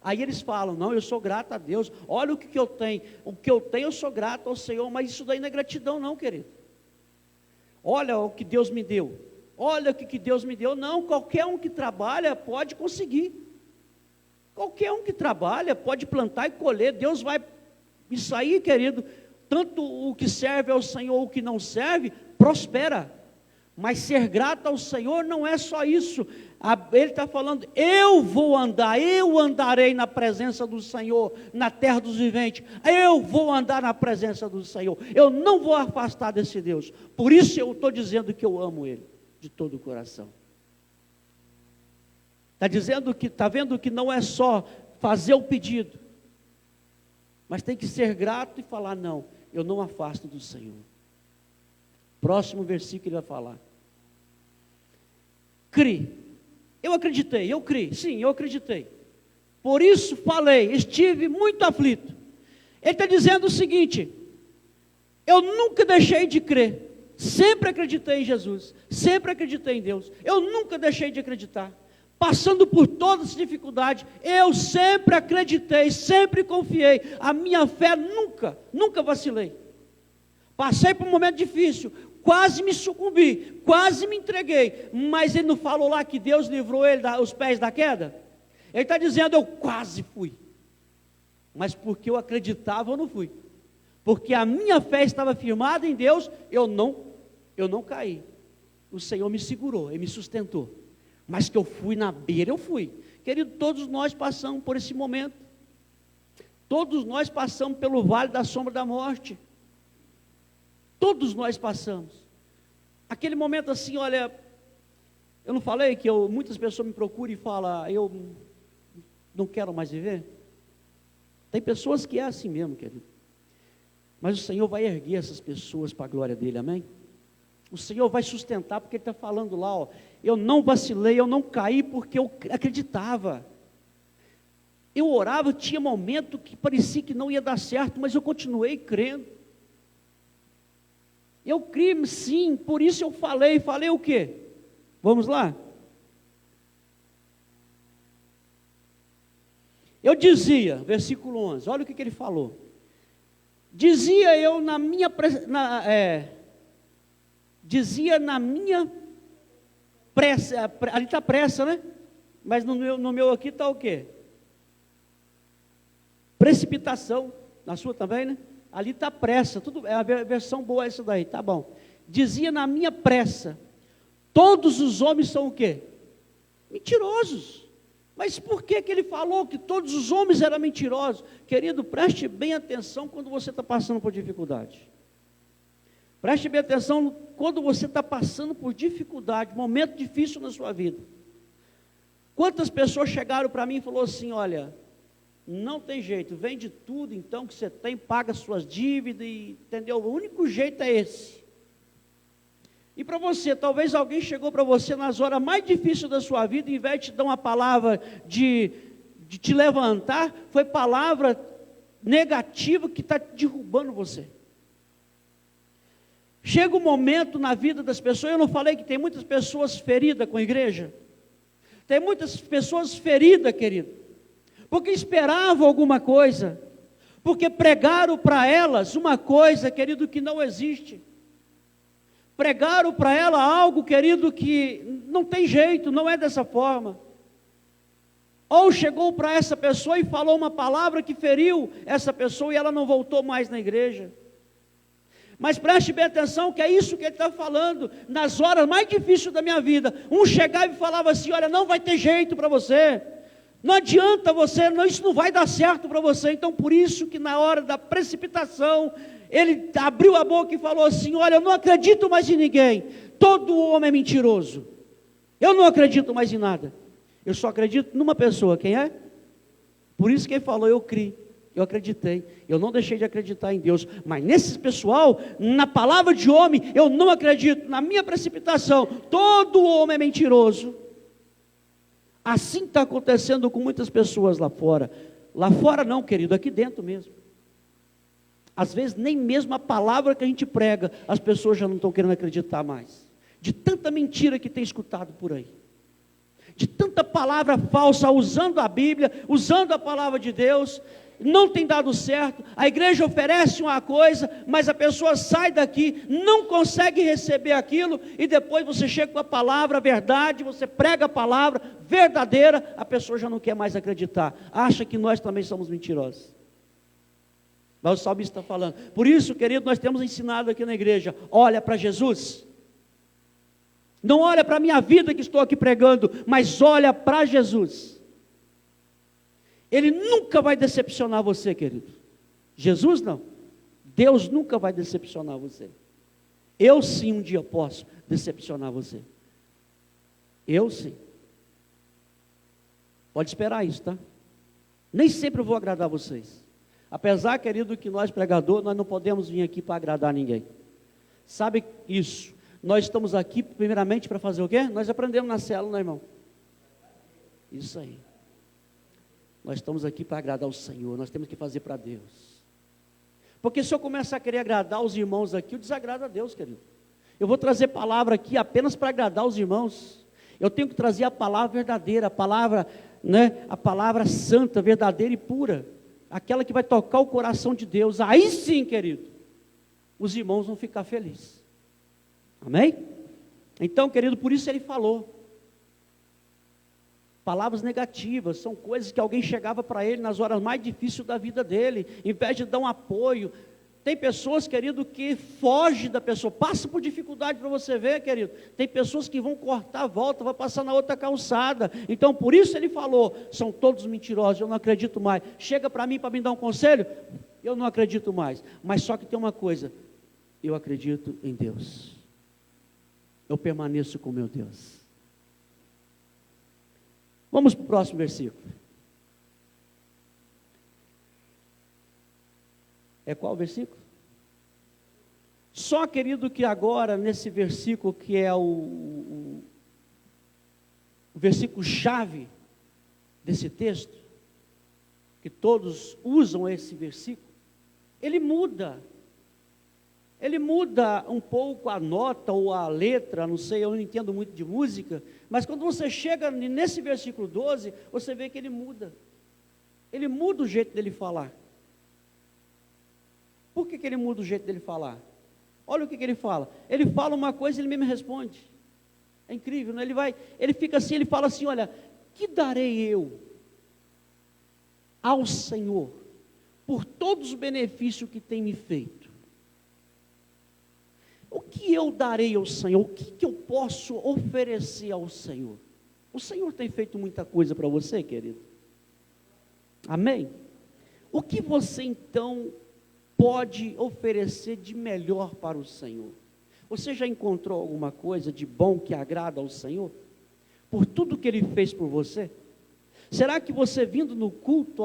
[SPEAKER 1] Aí eles falam, não, eu sou grato a Deus, olha o que eu tenho eu sou grato ao Senhor, mas isso daí não é gratidão não, querido. Olha o que Deus me deu, olha o que Deus me deu. Não, qualquer um que trabalha pode conseguir, qualquer um que trabalha pode plantar e colher, Deus vai, isso aí, querido, tanto o que serve ao Senhor, ou o que não serve, prospera. Mas ser grato ao Senhor não é só isso. Ele está falando, eu andarei na presença do Senhor, na terra dos viventes. Eu vou andar na presença do Senhor. Eu não vou afastar desse Deus. Por isso eu estou dizendo que eu amo Ele, de todo o coração. Está vendo que não é só fazer o pedido, mas tem que ser grato e falar, não, eu não afasto do Senhor. Próximo versículo ele vai falar. Cri. Eu acreditei, eu criei, sim, eu acreditei. Por isso falei, estive muito aflito. Ele está dizendo o seguinte, eu nunca deixei de crer, sempre acreditei em Jesus, sempre acreditei em Deus, eu nunca deixei de acreditar. Passando por todas as dificuldades, eu sempre acreditei, sempre confiei, a minha fé nunca vacilei. Passei por um momento difícil, quase me sucumbi, quase me entreguei, mas ele não falou lá que Deus livrou ele os pés da queda? Ele está dizendo, eu quase fui, mas porque eu acreditava eu não fui, porque a minha fé estava firmada em Deus, eu não caí, o Senhor me segurou, Ele me sustentou, mas que eu fui na beira, eu fui. Querido, todos nós passamos por esse momento, todos nós passamos pelo vale da sombra da morte, todos nós passamos, aquele momento assim, olha, eu não falei que muitas pessoas me procuram e falam, eu não quero mais viver? Tem pessoas que é assim mesmo, querido, mas o Senhor vai erguer essas pessoas para a glória dEle, amém? O Senhor vai sustentar, porque Ele está falando lá, ó, eu não vacilei, eu não caí, porque eu acreditava, eu orava, tinha momento que parecia que não ia dar certo, mas eu continuei crendo, eu criei sim, por isso eu falei o quê? Vamos lá? Eu dizia, versículo 11, olha o que ele falou. Dizia eu na minha pressa, ali está pressa, né? Mas no meu aqui está o quê? Precipitação, na sua também, né? Ali está pressa, tudo, é a versão boa essa daí, tá bom. Dizia na minha pressa, todos os homens são o quê? Mentirosos. Mas por que ele falou que todos os homens eram mentirosos? Querido, preste bem atenção quando você está passando por dificuldade. Preste bem atenção quando você está passando por dificuldade, momento difícil na sua vida. Quantas pessoas chegaram para mim e falaram assim, olha, não tem jeito, vende tudo então que você tem, paga suas dívidas, entendeu? O único jeito é esse. E para você, talvez alguém chegou para você nas horas mais difíceis da sua vida, em vez de te dar uma palavra de te levantar, foi palavra negativa que está derrubando você. Chega um momento na vida das pessoas, eu não falei que tem muitas pessoas feridas com a igreja? Tem muitas pessoas feridas, querido, porque esperavam alguma coisa, porque pregaram para elas uma coisa, querido, que não existe. Pregaram para ela algo, querido, que não tem jeito, não é dessa forma. Ou chegou para essa pessoa e falou uma palavra que feriu essa pessoa e ela não voltou mais na igreja. Mas preste bem atenção que é isso que ele está falando, nas horas mais difíceis da minha vida. Um chegava e falava assim, olha, não vai ter jeito para você. Não adianta você, não, isso não vai dar certo para você. Então por isso que na hora da precipitação, ele abriu a boca e falou assim, olha, eu não acredito mais em ninguém, todo homem é mentiroso, eu não acredito mais em nada, eu só acredito numa pessoa, quem é? Por isso que ele falou, eu criei, eu acreditei, eu não deixei de acreditar em Deus, mas nesse pessoal, na palavra de homem, eu não acredito, na minha precipitação, todo homem é mentiroso, Assim está acontecendo com muitas pessoas lá fora. Lá fora não, querido, aqui dentro mesmo. Às vezes nem mesmo a palavra que a gente prega, as pessoas já não estão querendo acreditar mais. De tanta mentira que tem escutado por aí. De tanta palavra falsa, usando a Bíblia, usando a palavra de Deus, não tem dado certo. A igreja oferece uma coisa, mas a pessoa sai daqui, não consegue receber aquilo, e depois você chega com a palavra, a verdade, você prega a palavra verdadeira, a pessoa já não quer mais acreditar, acha que nós também somos mentirosos. Mas o salmista está falando, por isso, querido, nós temos ensinado aqui na igreja, olha para Jesus. Não olha para a minha vida que estou aqui pregando, mas olha para Jesus. Ele nunca vai decepcionar você, querido. Jesus não. Deus nunca vai decepcionar você. Eu sim um dia posso decepcionar você. Eu sim. Pode esperar isso, tá? Nem sempre eu vou agradar vocês. Apesar, querido, que nós pregadores, nós não podemos vir aqui para agradar ninguém. Sabe isso? Nós estamos aqui primeiramente para fazer o quê? Nós aprendemos na célula, né, irmão? Isso aí. Nós estamos aqui para agradar o Senhor, nós temos que fazer para Deus. Porque se eu começar a querer agradar os irmãos aqui, eu desagrado a Deus, querido. Eu vou trazer palavra aqui apenas para agradar os irmãos. Eu tenho que trazer a palavra verdadeira, a palavra, né, a palavra santa, verdadeira e pura. Aquela que vai tocar o coração de Deus. Aí sim, querido, os irmãos vão ficar felizes. Amém? Então, querido, por isso ele falou. Palavras negativas, são coisas que alguém chegava para ele nas horas mais difíceis da vida dele, em vez de dar um apoio. Tem pessoas, querido, que fogem da pessoa, passa por dificuldade para você ver, querido. Tem pessoas que vão cortar a volta, vai passar na outra calçada. Então, por isso ele falou, são todos mentirosos, eu não acredito mais. Chega para mim para me dar um conselho, eu não acredito mais. Mas só que tem uma coisa, eu acredito em Deus. Eu permaneço com meu Deus. Vamos para o próximo versículo. É qual versículo? Só, querido, que agora, nesse versículo, que é o versículo chave desse texto, que todos usam esse versículo, ele muda um pouco a nota ou a letra, não sei, eu não entendo muito de música, mas quando você chega nesse versículo 12, você vê que ele muda o jeito dele falar. Por que ele muda o jeito dele falar? Olha o que ele fala, ele fala uma coisa e ele mesmo responde, é incrível, né? Ele fica assim, ele fala assim, olha, que darei eu ao Senhor, por todos os benefícios que tem me feito? O que eu darei ao Senhor? O que eu posso oferecer ao Senhor? O Senhor tem feito muita coisa para você, querido. Amém? O que você então pode oferecer de melhor para o Senhor? Você já encontrou alguma coisa de bom que agrada ao Senhor? Por tudo que Ele fez por você? Será que você vindo no culto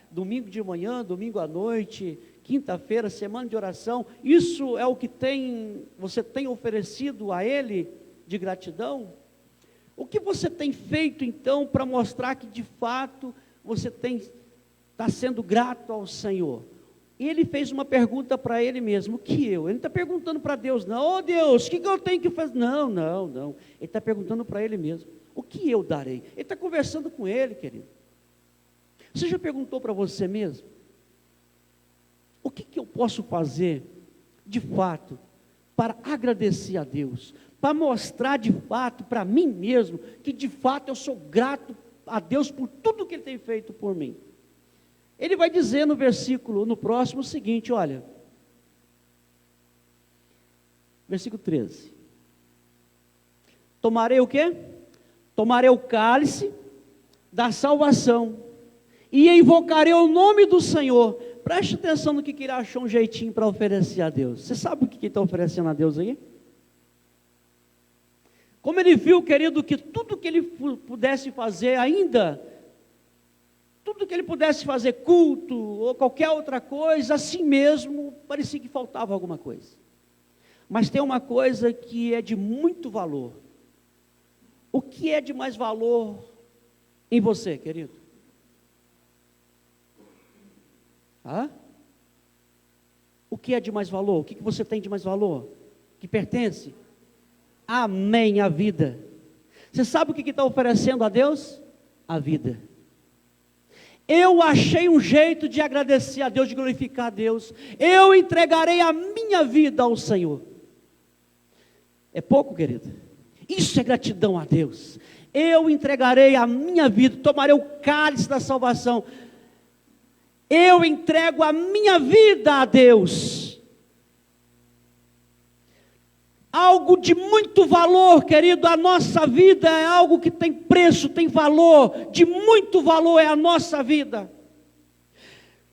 [SPEAKER 1] domingo de manhã, domingo à noite, quinta-feira, semana de oração, isso é o que você tem oferecido a Ele de gratidão? O que você tem feito então para mostrar que de fato você está sendo grato ao Senhor? E ele fez uma pergunta para ele mesmo, o que eu? Ele não está perguntando para Deus não, oh Deus, o que eu tenho que fazer? Não, ele está perguntando para ele mesmo, o que eu darei? Ele está conversando com ele, querido. Você já perguntou para você mesmo? O que eu posso fazer, de fato, para agradecer a Deus? Para mostrar, de fato, para mim mesmo, que de fato eu sou grato a Deus por tudo que Ele tem feito por mim. Ele vai dizer no próximo, o seguinte, olha. Versículo 13. Tomarei o quê? Tomarei o cálice da salvação e invocarei o nome do Senhor. Preste atenção no que ele achou um jeitinho para oferecer a Deus. Você sabe o que ele está oferecendo a Deus aí? Como ele viu, querido, que tudo que ele pudesse fazer ainda, tudo que ele pudesse fazer, culto ou qualquer outra coisa, assim mesmo, parecia que faltava alguma coisa. Mas tem uma coisa que é de muito valor. O que é de mais valor em você, querido? O que é de mais valor? O que você tem de mais valor? Que pertence? Amém, a vida. Você sabe o que está oferecendo a Deus? A vida. Eu achei um jeito de agradecer a Deus, de glorificar a Deus. Eu entregarei a minha vida ao Senhor. É pouco, querido? Isso é gratidão a Deus. Eu entregarei a minha vida, tomarei o cálice da salvação. Eu entrego a minha vida a Deus. Algo de muito valor, querido, a nossa vida é algo que tem preço, tem valor, de muito valor é a nossa vida.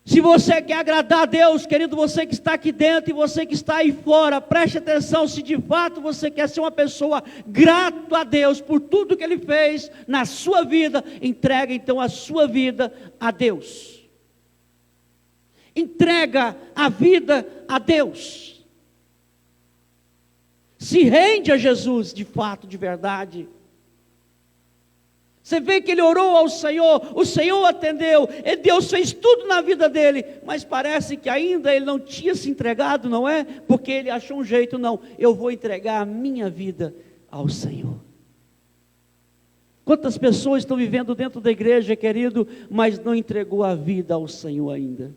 [SPEAKER 1] Se você quer agradar a Deus, querido, você que está aqui dentro e você que está aí fora, preste atenção, se de fato você quer ser uma pessoa grata a Deus por tudo que Ele fez na sua vida, entregue então a sua vida a Deus. Entrega a vida a Deus. Se rende a Jesus, de fato, de verdade. Você vê que ele orou ao Senhor, o Senhor atendeu, e Deus fez tudo na vida dele, mas parece que ainda ele não tinha se entregado, não é? Porque ele achou um jeito, não, eu vou entregar a minha vida ao Senhor. Quantas pessoas estão vivendo dentro da igreja, querido, mas não entregou a vida ao Senhor ainda?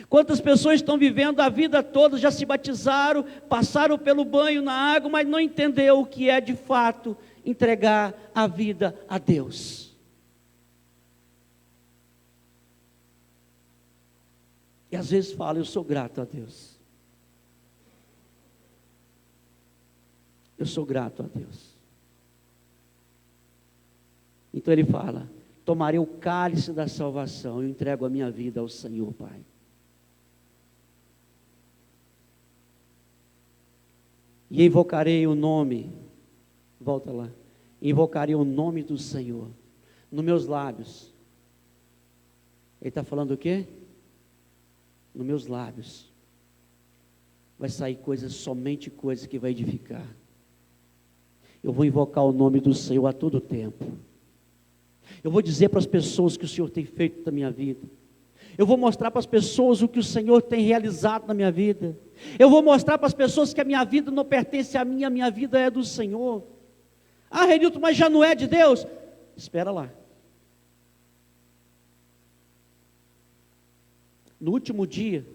[SPEAKER 1] Quantas pessoas estão vivendo a vida toda, já se batizaram, passaram pelo banho na água, mas não entendeu o que é de fato entregar a vida a Deus. E às vezes fala, eu sou grato a Deus. Eu sou grato a Deus. Então ele fala, tomarei o cálice da salvação, eu entrego a minha vida ao Senhor, Pai. E invocarei o nome, volta lá, invocarei o nome do Senhor, nos meus lábios. Ele está falando o quê? Nos meus lábios, vai sair coisas, somente coisas que vai edificar. Eu vou invocar o nome do Senhor a todo tempo. Eu vou dizer para as pessoas que o Senhor tem feito na minha vida. Eu vou mostrar para as pessoas o que o Senhor tem realizado na minha vida. Eu vou mostrar para as pessoas que a minha vida não pertence a minha vida é do Senhor. Ah, Renilton, mas já não é de Deus? Espera lá. No último dia,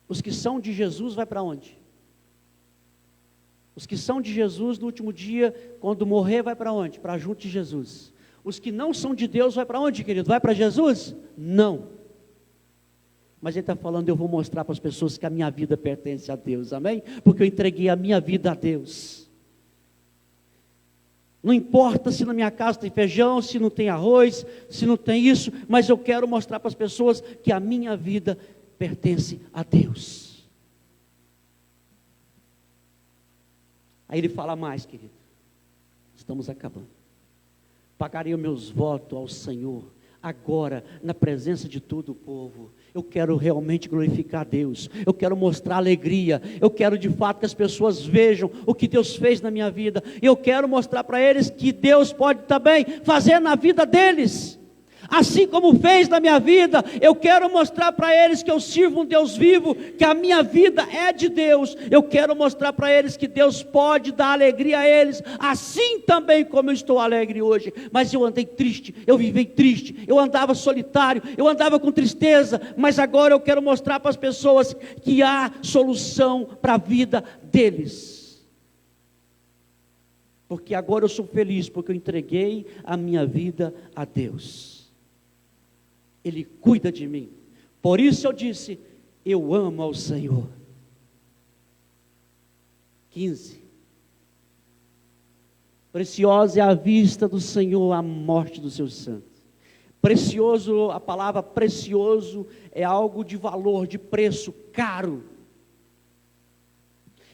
[SPEAKER 1] os que são de Jesus vai para onde? Os que são de Jesus no último dia, quando morrer, vai para onde? Para junto de Jesus. Os que não são de Deus, vai para onde, querido? Vai para Jesus? Não. Mas ele está falando, eu vou mostrar para as pessoas que a minha vida pertence a Deus, amém? Porque eu entreguei a minha vida a Deus. Não importa se na minha casa tem feijão, se não tem arroz, se não tem isso, mas eu quero mostrar para as pessoas que a minha vida pertence a Deus. Aí ele fala mais, querido. Estamos acabando. Pagarei os meus votos ao Senhor, agora, na presença de todo o povo. Eu quero realmente glorificar a Deus, eu quero mostrar alegria, eu quero de fato que as pessoas vejam o que Deus fez na minha vida, eu quero mostrar para eles que Deus pode também fazer na vida deles, assim como fez na minha vida. Eu quero mostrar para eles que eu sirvo um Deus vivo, que a minha vida é de Deus. Eu quero mostrar para eles que Deus pode dar alegria a eles, assim também como eu estou alegre hoje. Mas eu andei triste, eu vivi triste, eu andava solitário, eu andava com tristeza, mas agora eu quero mostrar para as pessoas que há solução para a vida deles. Porque agora eu sou feliz, porque eu entreguei a minha vida a Deus. Ele cuida de mim. Por isso eu disse, eu amo ao Senhor. 15. Preciosa é a vista do Senhor a morte dos seus santos. Precioso, a palavra precioso é algo de valor, de preço, caro.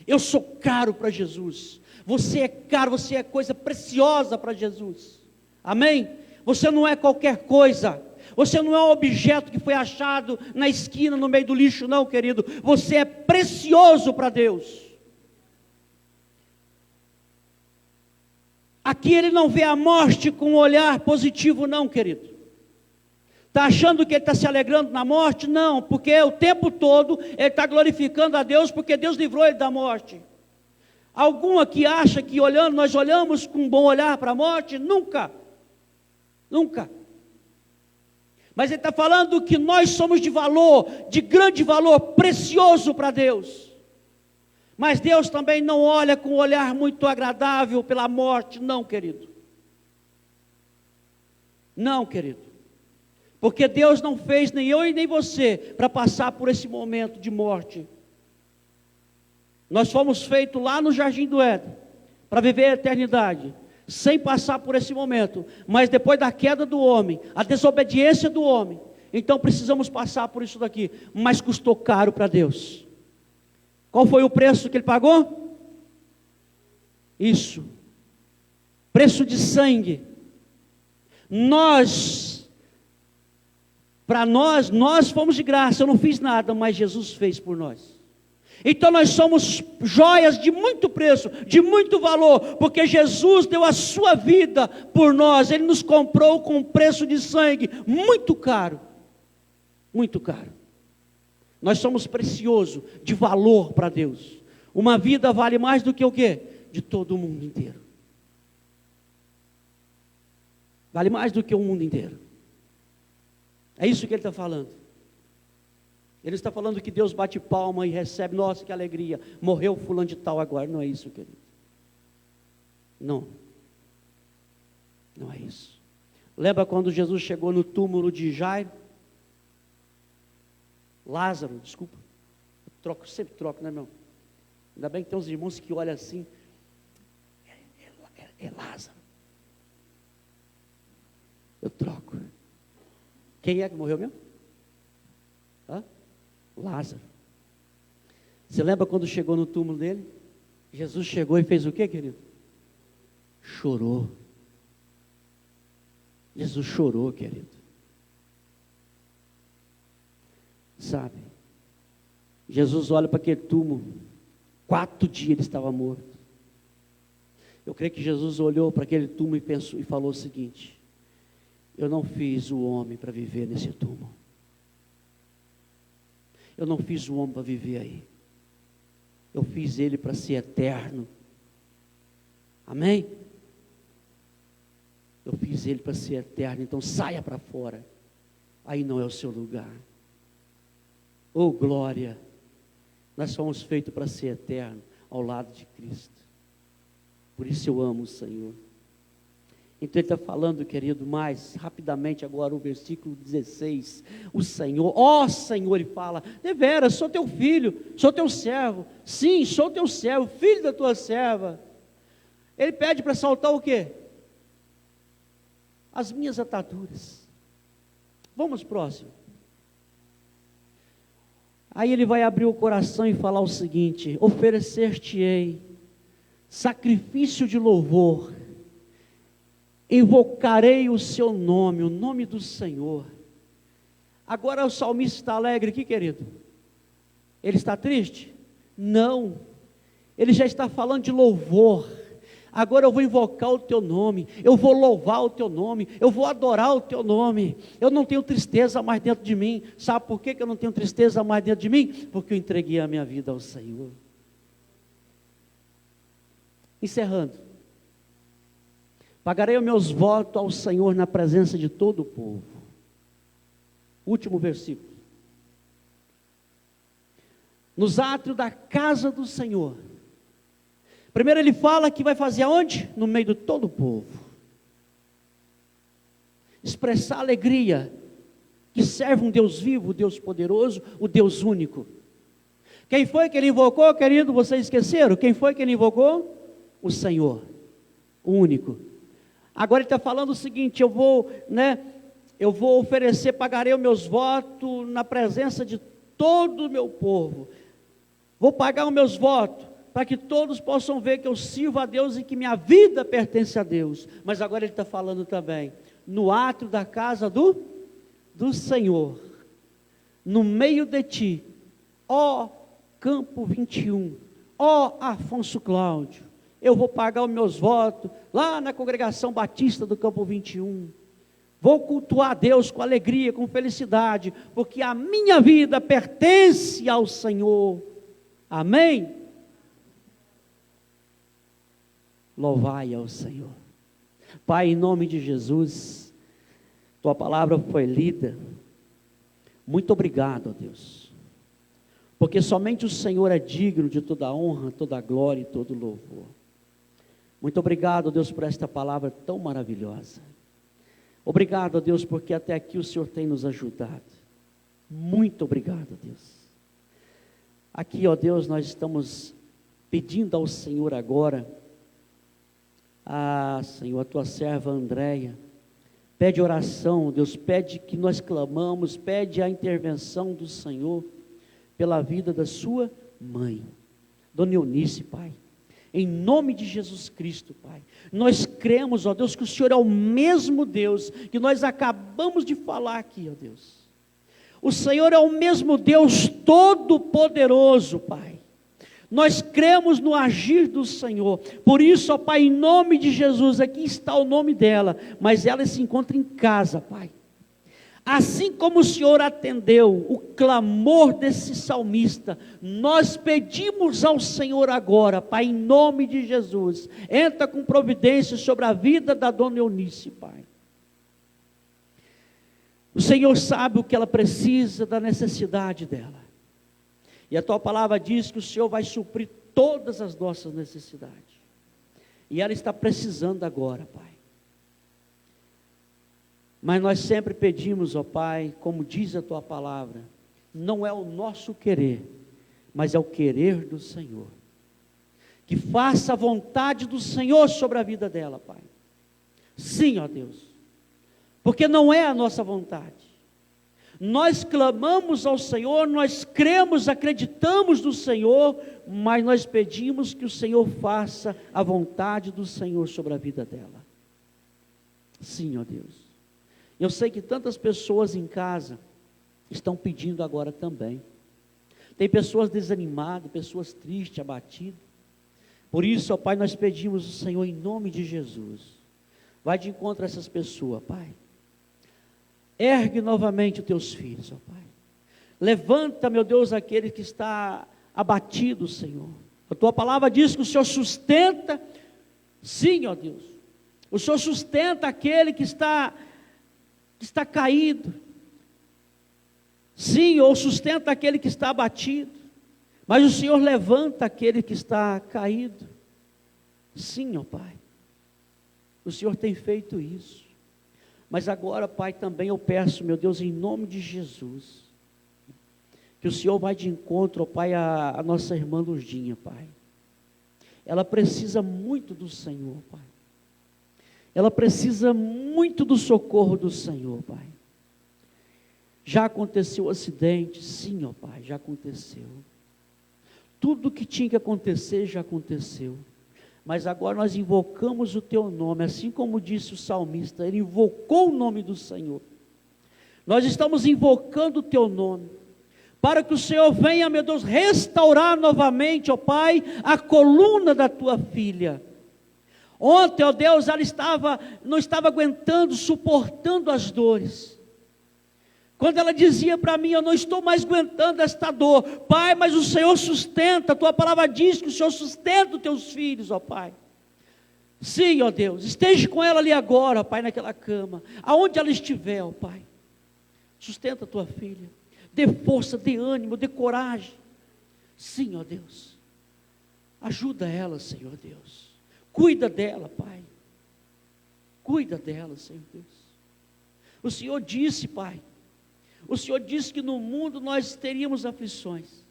[SPEAKER 1] Eu sou caro para Jesus. Você é caro, você é coisa preciosa para Jesus. Amém? Você não é qualquer coisa. Você não é um objeto que foi achado na esquina, no meio do lixo, não, querido. Você é precioso para Deus. Aqui ele não vê a morte com um olhar positivo, não, querido. Está achando que ele está se alegrando na morte? Não, porque o tempo todo ele está glorificando a Deus, porque Deus livrou ele da morte. Algum aqui acha que nós olhamos com um bom olhar para a morte? Nunca, nunca. Mas ele está falando que nós somos de valor, de grande valor, precioso para Deus. Mas Deus também não olha com um olhar muito agradável pela morte, não, querido. Não, querido. Porque Deus não fez nem eu e nem você para passar por esse momento de morte. Nós fomos feitos lá no Jardim do Éden, para viver a eternidade, sem passar por esse momento. Mas depois da queda do homem, a desobediência do homem, então precisamos passar por isso daqui. Mas custou caro para Deus. Qual foi o preço que ele pagou? Isso. Preço de sangue. Para nós fomos de graça, eu não fiz nada, mas Jesus fez por nós. Então nós somos joias de muito preço, de muito valor, porque Jesus deu a sua vida por nós, Ele nos comprou com um preço de sangue muito caro, muito caro. Nós somos preciosos, de valor para Deus. Uma vida vale mais do que o quê? De todo o mundo inteiro. Vale mais do que o mundo inteiro. É isso que ele está falando. Ele está falando que Deus bate palma e recebe, nossa, que alegria, morreu fulano de tal agora. Não é isso, querido. Não. Não é isso. Lembra quando Jesus chegou no túmulo de Jairo? Lázaro, desculpa. Sempre troco, né, meu? Ainda bem que tem uns irmãos que olham assim. É Lázaro. Eu troco. Quem é que morreu mesmo? Lázaro. Você lembra quando chegou no túmulo dele? Jesus chegou e fez o quê, querido? Chorou. Jesus chorou, querido. Sabe? Jesus olha para aquele túmulo. 4 dias ele estava morto. Eu creio que Jesus olhou para aquele túmulo e pensou e falou o seguinte: eu não fiz o homem para viver nesse túmulo. Eu não fiz o homem para viver aí. Eu fiz ele para ser eterno. Amém? Eu fiz ele para ser eterno. Então saia para fora. Aí não é o seu lugar. Oh glória. Nós fomos feitos para ser eterno ao lado de Cristo. Por isso eu amo o Senhor. Então ele está falando, querido, mais rapidamente agora o versículo 16. O Senhor, ó Senhor, ele fala: deveras, sou teu filho, sou teu servo. Sim, sou teu servo, filho da tua serva. Ele pede para soltar o quê? As minhas ataduras. Vamos próximo. Aí ele vai abrir o coração e falar o seguinte: oferecer-te-ei sacrifício de louvor, invocarei o seu nome, o nome do Senhor. Agora o salmista está alegre aqui, querido. Ele está triste? Não. Ele já está falando de louvor. Agora eu vou invocar o teu nome, eu vou louvar o teu nome, eu vou adorar o teu nome. Eu não tenho tristeza mais dentro de mim. Sabe por que eu não tenho tristeza mais dentro de mim? Porque eu entreguei a minha vida ao Senhor. Encerrando. Pagarei os meus votos ao Senhor na presença de todo o povo. Último versículo. Nos átrios da casa do Senhor. Primeiro ele fala que vai fazer aonde? No meio de todo o povo. Expressar alegria, que serve um Deus vivo, o Deus poderoso, o Deus único. Quem foi que ele invocou, querido? Vocês esqueceram? Quem foi que ele invocou? O Senhor, o único. Agora ele está falando o seguinte: eu vou oferecer, pagarei os meus votos na presença de todo o meu povo. Vou pagar os meus votos, para que todos possam ver que eu sirvo a Deus e que minha vida pertence a Deus. Mas agora ele está falando também, no átrio da casa do Senhor, no meio de ti, ó Campo 21, ó Afonso Cláudio, eu vou pagar os meus votos lá na congregação batista do Campo 21. Vou cultuar a Deus com alegria, com felicidade, porque a minha vida pertence ao Senhor. Amém? Louvai ao Senhor. Pai, em nome de Jesus, tua palavra foi lida. Muito obrigado, ó Deus, porque somente o Senhor é digno de toda a honra, toda a glória e todo o louvor. Muito obrigado, Deus, por esta palavra tão maravilhosa. Obrigado, ó Deus, porque até aqui o Senhor tem nos ajudado. Muito obrigado, Deus. Aqui, ó Deus, nós estamos pedindo ao Senhor agora, Senhor, a tua serva Andréia, pede oração, Deus, pede que nós clamamos, pede a intervenção do Senhor, pela vida da sua mãe, Dona Eunice, Pai, em nome de Jesus Cristo, Pai, nós cremos, ó Deus, que o Senhor é o mesmo Deus, que nós acabamos de falar aqui, ó Deus, o Senhor é o mesmo Deus todo-poderoso, Pai, nós cremos no agir do Senhor, por isso, ó Pai, em nome de Jesus, aqui está o nome dela, mas ela se encontra em casa, Pai, assim como o Senhor atendeu o clamor desse salmista, nós pedimos ao Senhor agora, Pai, em nome de Jesus, entra com providência sobre a vida da Dona Eunice, Pai, o Senhor sabe o que ela precisa, da necessidade dela, e a tua palavra diz que o Senhor vai suprir todas as nossas necessidades, e ela está precisando agora, Pai, mas nós sempre pedimos, ó Pai, como diz a tua palavra, não é o nosso querer, mas é o querer do Senhor, que faça a vontade do Senhor sobre a vida dela, Pai, sim, ó Deus, porque não é a nossa vontade, nós clamamos ao Senhor, nós cremos, acreditamos no Senhor, mas nós pedimos que o Senhor faça a vontade do Senhor sobre a vida dela, sim, ó Deus. Eu sei que tantas pessoas em casa estão pedindo agora também. Tem pessoas desanimadas, pessoas tristes, abatidas. Por isso, ó Pai, nós pedimos ao Senhor em nome de Jesus. Vai de encontro a essas pessoas, Pai. Ergue novamente os teus filhos, ó Pai. Levanta, meu Deus, aquele que está abatido, Senhor. A tua palavra diz que o Senhor sustenta, sim, ó Deus. O Senhor sustenta aquele que está caído, sim, ou sustenta aquele que está abatido, mas o Senhor levanta aquele que está caído, sim, ó Pai, o Senhor tem feito isso, mas agora, Pai, também eu peço, meu Deus, em nome de Jesus, que o Senhor vai de encontro, ó Pai, a nossa irmã Lurdinha, Pai, ela precisa muito do Senhor, Pai, ela precisa muito do socorro do Senhor, Pai. Já aconteceu o acidente, sim, ó Pai, já aconteceu. Tudo que tinha que acontecer já aconteceu. Mas agora nós invocamos o teu nome, assim como disse o salmista, ele invocou o nome do Senhor. Nós estamos invocando o teu nome, para que o Senhor venha, meu Deus, restaurar novamente, ó Pai, a coluna da tua filha. Ontem, ó Deus, ela não estava aguentando, suportando as dores. Quando ela dizia para mim, eu não estou mais aguentando esta dor. Pai, mas o Senhor sustenta, a tua palavra diz que o Senhor sustenta os teus filhos, ó Pai. Sim, ó Deus, esteja com ela ali agora, ó Pai, naquela cama, aonde ela estiver, ó Pai. Sustenta a tua filha, dê força, dê ânimo, dê coragem. Sim, ó Deus, ajuda ela, Senhor Deus. Cuida dela, Pai. Cuida dela, Senhor Deus. O Senhor disse, Pai, o Senhor disse que no mundo nós teríamos aflições.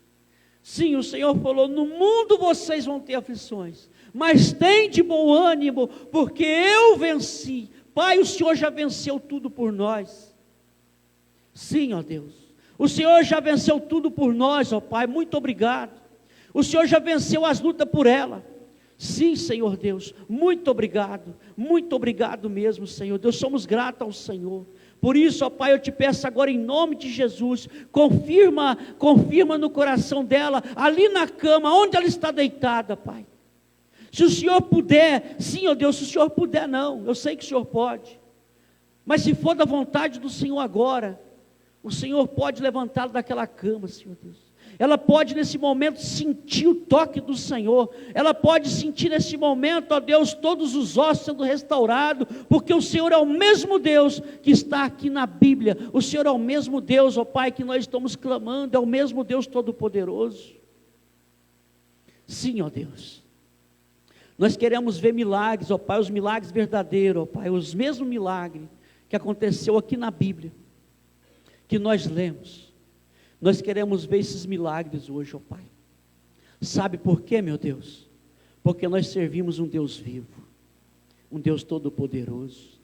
[SPEAKER 1] Sim, o Senhor falou, no mundo vocês vão ter aflições, mas tem de bom ânimo, porque eu venci. Pai, o Senhor já venceu tudo por nós. Sim, ó Deus, o Senhor já venceu tudo por nós, ó Pai, muito obrigado. O Senhor já venceu as lutas por ela. Sim, Senhor Deus, muito obrigado mesmo, Senhor Deus, somos gratos ao Senhor. Por isso, ó Pai, eu te peço agora em nome de Jesus, confirma no coração dela, ali na cama, onde ela está deitada, Pai. Se o Senhor puder, sim, ó Deus, se o Senhor puder, não, eu sei que o Senhor pode. Mas se for da vontade do Senhor agora, o Senhor pode levantá-lo daquela cama, Senhor Deus. Ela pode nesse momento sentir o toque do Senhor. Ela pode sentir nesse momento, ó Deus, todos os ossos sendo restaurados, porque o Senhor é o mesmo Deus que está aqui na Bíblia. O Senhor é o mesmo Deus, ó Pai, que nós estamos clamando, é o mesmo Deus Todo-Poderoso. Sim, ó Deus. Nós queremos ver milagres, ó Pai, os milagres verdadeiros, ó Pai, os mesmos milagres que aconteceu aqui na Bíblia, que nós lemos. Nós queremos ver esses milagres hoje, ó Pai. Sabe por quê, meu Deus? Porque nós servimos um Deus vivo, um Deus todo-poderoso.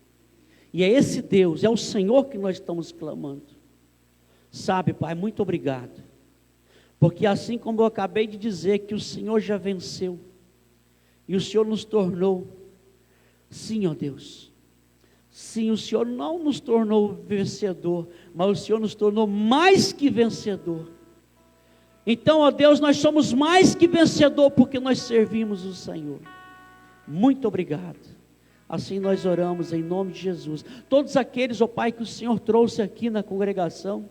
[SPEAKER 1] E é esse Deus, é o Senhor que nós estamos clamando. Sabe, Pai, muito obrigado. Porque assim como eu acabei de dizer que o Senhor já venceu, e o Senhor nos tornou, sim, ó Deus, sim, o Senhor não nos tornou vencedor, mas o Senhor nos tornou mais que vencedor. Então, ó Deus, nós somos mais que vencedor, porque nós servimos o Senhor. Muito obrigado. Assim nós oramos em nome de Jesus. Todos aqueles, ó Pai, que o Senhor trouxe aqui na congregação,